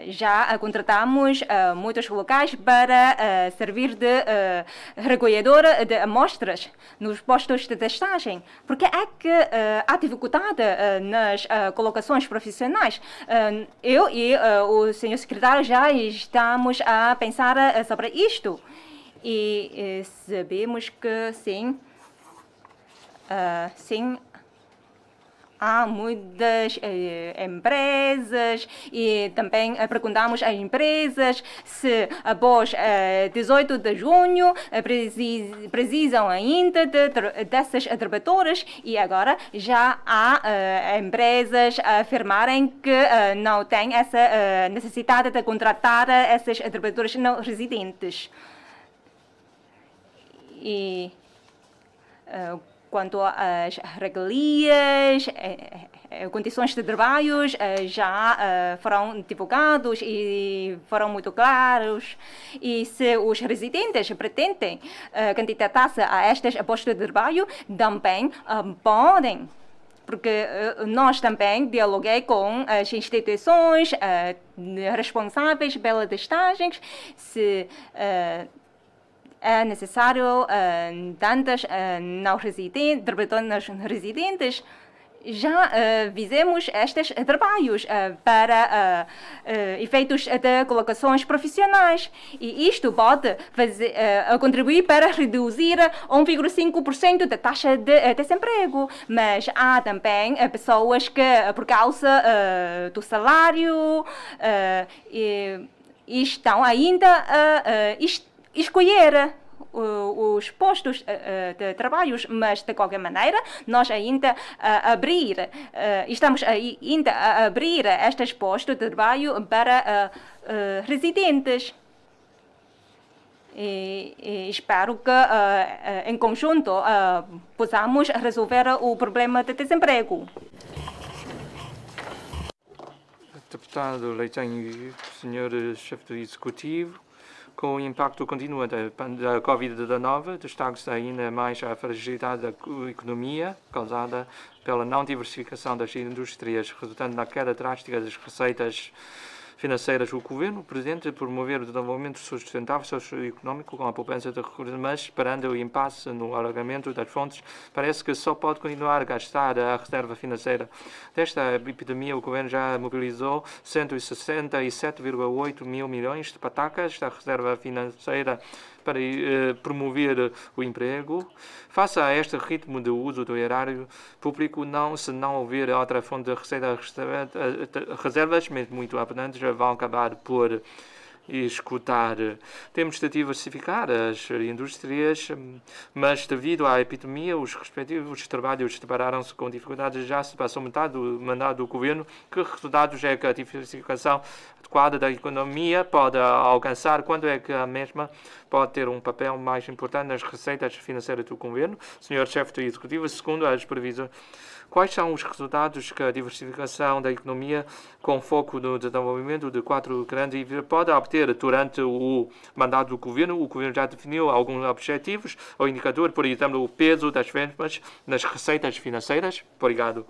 já contratamos muitos locais para servir de recolhedor de amostras nos postos de testagem. Porque é que há dificuldade nas colocações profissionais? Eu e o senhor secretário já estamos a pensar sobre isto. E sabemos que sim, há muitas empresas e também perguntamos às empresas se após 18 de junho precisam ainda dessas trabalhadoras e agora já há empresas a afirmarem que não têm essa necessidade de contratar essas trabalhadoras não residentes. E quanto às regalias, condições de trabalho já foram divulgados e foram muito claros. E se os residentes pretendem candidatar-se a estes postos de trabalho, também podem. Porque nós também dialoguei com as instituições responsáveis pelas testagens, se é necessário tantas não residentes, trabalhadores não residentes. Já fizemos estes trabalhos para efeitos de colocações profissionais e isto pode contribuir para reduzir 1,5% da taxa de desemprego. Mas há também pessoas que, por causa do salário, estão ainda a escolher os postos de trabalho, mas de qualquer maneira nós ainda estamos ainda a abrir estes postos de trabalho para residentes. E espero que em conjunto possamos resolver o problema de desemprego. deputado Lei Zhangyu, senhor chefe do Executivo, com o impacto contínuo da Covid-19, destaca-se ainda mais a fragilidade da economia causada pela não diversificação das indústrias, resultando na queda drástica das receitas financeiras. O governo pretende promover o desenvolvimento sustentável socioeconómico com a poupança de recursos, mas esperando o impasse no alargamento das fontes, parece que só pode continuar a gastar a reserva financeira. Desta epidemia, o governo já mobilizou 167,8 mil milhões de patacas da reserva financeira para promover o emprego. Face a este ritmo de uso do erário público, se não houver outra fonte de receita, reservas, mesmo muito abundantes, vão acabar por escutar. Temos de diversificar as indústrias, mas devido à epidemia, os respectivos trabalhos depararam-se com dificuldades. Já se passou metade do mandato do governo. Que resultados é que a diversificação adequada da economia pode alcançar? Quando é que a mesma pode ter um papel mais importante nas receitas financeiras do governo? Senhor chefe do Executivo, segundo as previsões, quais são os resultados que a diversificação da economia, com foco no desenvolvimento de 4 grandes, pode obter durante o mandato do governo? O governo já definiu alguns objetivos ou indicadores, por exemplo, o peso das vendas nas receitas financeiras? Obrigado.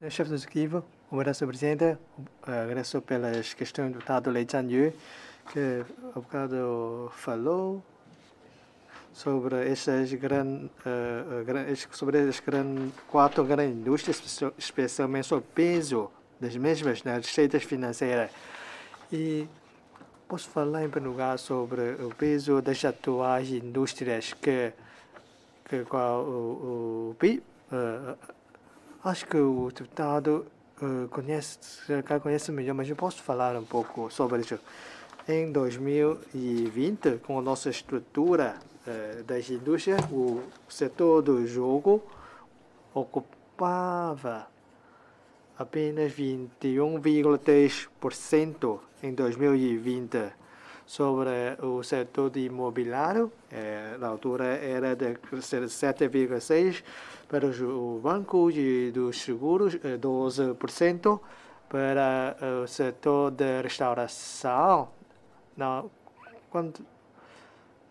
Chefe do Executivo, obrigado, Sr. Presidente. Agradeço pelas questões do deputado Lei Zhangyu, que há bocado falou sobre essas quatro grandes indústrias, especialmente sobre o peso das mesmas nas receitas financeiras. E posso falar em primeiro lugar sobre o peso das atuais indústrias acho que o deputado conhece melhor, mas eu posso falar um pouco sobre isso. Em 2020, com a nossa estrutura das indústrias, o setor do jogo ocupava apenas 21,3% em 2020. Sobre o setor de imobiliário, na altura era de 7,6%, para o banco e dos seguros, 12%, para o setor de restauração, na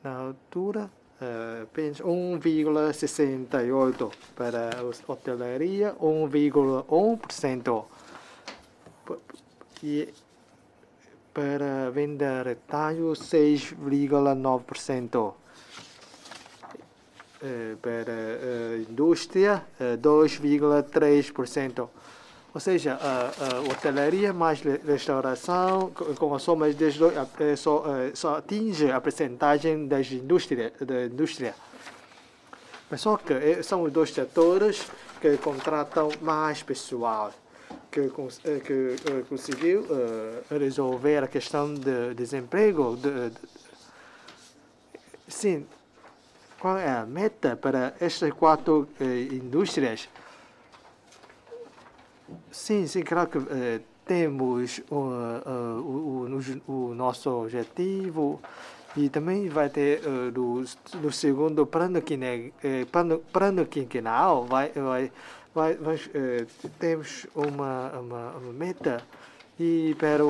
altura, apenas 1,68%, para a hotelaria, 1,1%. E para venda retalho, 6,9%. Para a indústria, 2,3%. Ou seja, a hotelaria mais restauração, com a soma das dois, só atinge a percentagem da indústria. Mas só que são os dois setores que contratam mais pessoal, que conseguiu resolver a questão de desemprego. Sim, qual é a meta para estas 4 indústrias? Sim, claro que temos o nosso objetivo e também vai ter no segundo plano quinquenal, temos uma meta, e para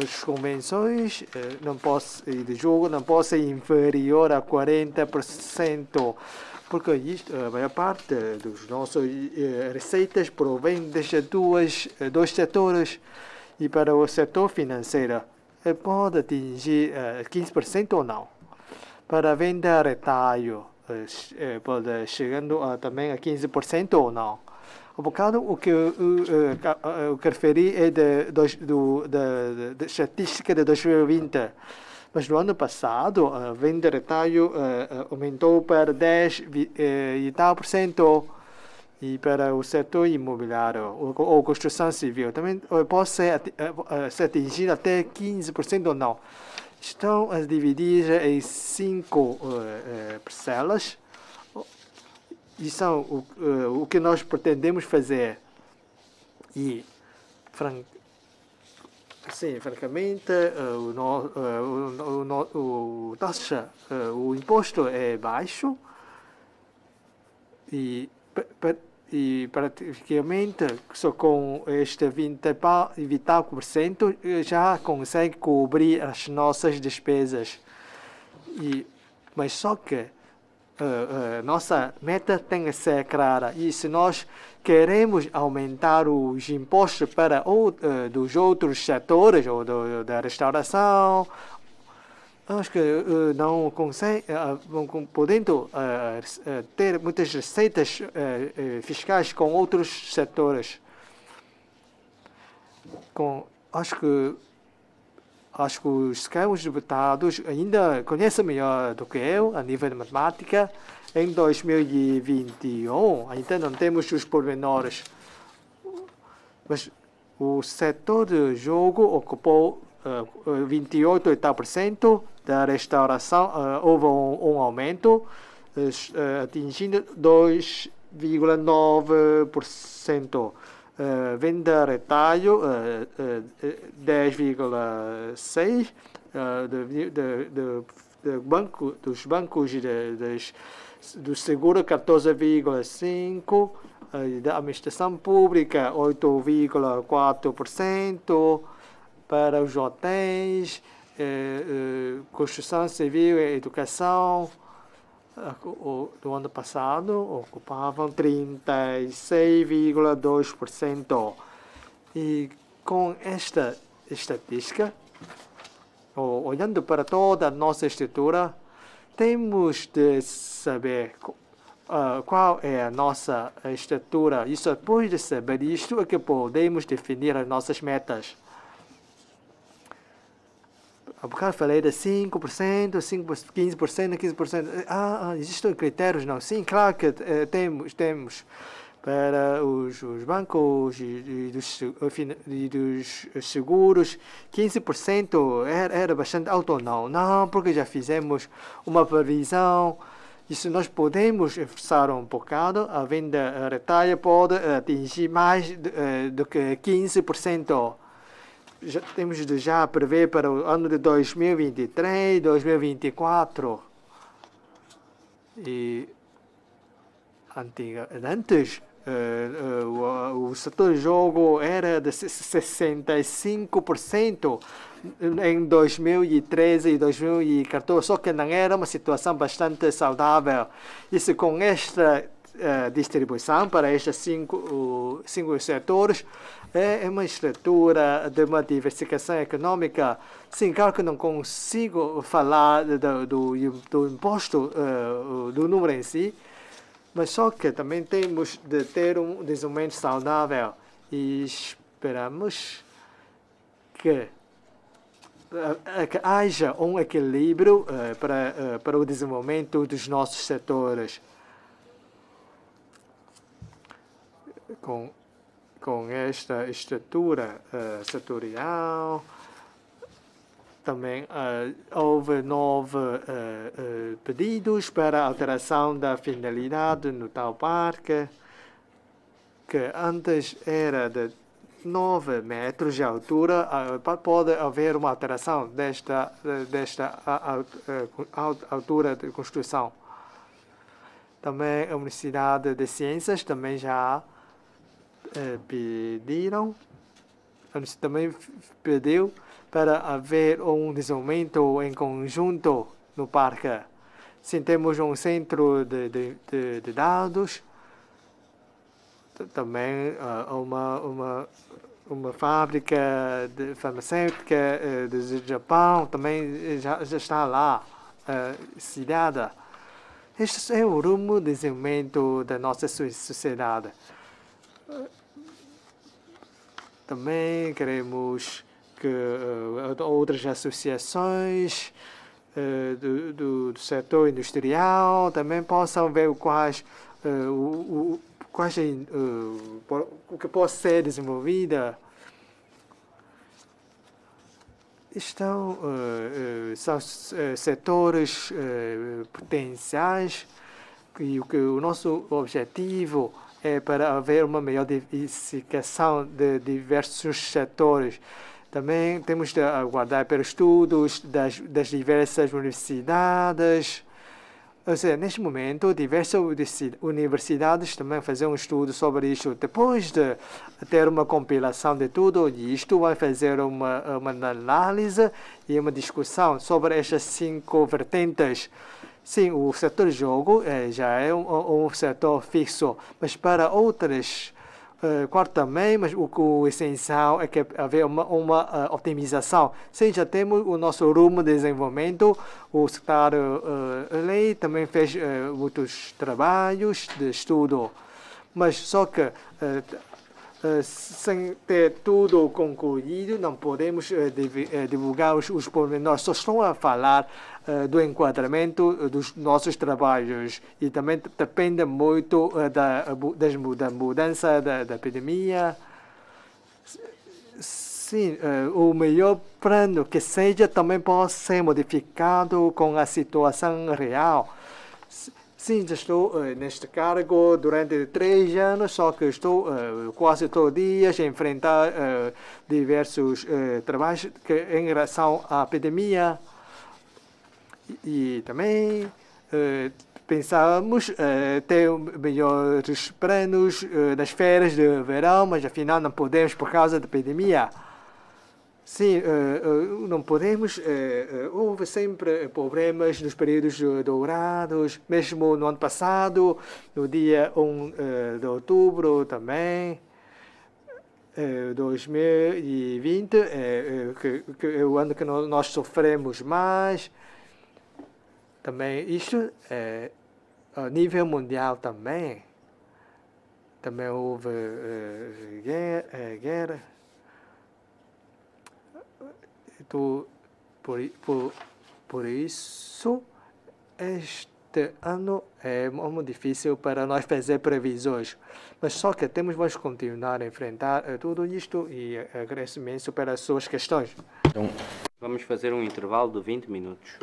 as convenções de jogo não pode ser inferior a 40%, porque a maior parte dos nossos receitas provém destes dois setores. E para o setor financeiro pode atingir 15% ou não. Para a venda retalho pode chegando também a 15% ou não. Um bocado o que eu referi é da estatística de 2020. Mas no ano passado, a venda retalho aumentou para 10% e para o setor imobiliário ou construção civil também pode ser atingido até 15% ou não. Estão divididas em 5 parcelas. E são o que nós pretendemos fazer. E, francamente, o imposto é baixo. E e praticamente só com este 20% já consegue cobrir as nossas despesas. Mas só que nossa meta tem que ser clara. E se nós queremos aumentar os impostos para dos outros setores, ou da restauração, acho que não consegue, podendo ter muitas receitas fiscais com outros setores. Acho que os caros deputados ainda conhecem melhor do que eu a nível de matemática. Em 2021, ainda não temos os pormenores, mas o setor de jogo ocupou 28% da restauração, houve um aumento, atingindo 2,9%. Venda retalho 10,6%, dos bancos do seguro 14,5%, da administração pública 8,4%, para os hotéis, construção civil e educação, do ano passado ocupavam 36,2%. E com esta estatística, olhando para toda a nossa estrutura, temos de saber qual é a nossa estrutura. E só depois de saber isto é que podemos definir as nossas metas. Há bocado falei de 5%, 15%, 15%. Existem critérios? Não. Sim, claro que temos para os bancos e dos seguros. 15% era bastante alto, não, porque já fizemos uma previsão. E se nós podemos esforçar um bocado, a venda retalho pode atingir mais do que 15%. Já temos de prever para o ano de 2023, 2024. E antes o setor de jogo era de 65% em 2013 e 2014, só que não era uma situação bastante saudável. Isso com esta distribuição para estes cinco setores é uma estrutura de uma diversificação econômica. Sim, claro que não consigo falar do imposto, do número em si, mas só que também temos de ter um desenvolvimento saudável e esperamos que haja um equilíbrio para o desenvolvimento dos nossos setores. Com esta estrutura setorial, também houve 9 pedidos para alteração da finalidade no tal parque, que antes era de 9 metros de altura. Pode haver uma alteração desta altura de construção. Também a Universidade de Ciências também já pediram, também pediu para haver um desenvolvimento em conjunto no parque. Sim, temos um centro de dados, também uma fábrica farmacêutica do Japão também já está lá, sediada. Este é o rumo de desenvolvimento da nossa sociedade. Também queremos que outras associações do setor industrial também possam ver o que pode ser desenvolvido. São setores potenciais e o nosso objetivo é para haver uma melhor diversificação de diversos setores. Também temos de aguardar pelos estudos das diversas universidades Ou seja, neste momento, diversas universidades também fazem um estudo sobre isso. Depois de ter uma compilação de tudo isto, vai fazer uma análise e uma discussão sobre essas 5 vertentes. Sim, o setor jogo já é um setor fixo, mas para outras, claro também, mas o essencial é que haver uma otimização. Sim, já temos o nosso rumo de desenvolvimento, o secretário Lei também fez muitos trabalhos de estudo, mas só que sem ter tudo concluído, não podemos divulgar os pormenores. Só estou a falar do enquadramento dos nossos trabalhos e também depende muito da mudança da epidemia. Sim, o melhor plano que seja também pode ser modificado com a situação real. Sim, estou neste cargo durante 3 anos, só que estou quase todos os dias a enfrentar diversos trabalhos em relação à epidemia. E também pensamos ter melhores planos nas férias de verão, mas afinal não podemos por causa da epidemia. Sim, não podemos. Houve sempre problemas nos períodos dourados, mesmo no ano passado, no dia 1 de outubro também. 2020, que é o ano que nós sofremos mais. Também isto a nível mundial também. Também houve guerra. Por isso, este ano é muito difícil para nós fazer previsões. Mas só que vamos continuar a enfrentar tudo isto e agradeço imenso pelas suas questões. Então, vamos fazer um intervalo de 20 minutos.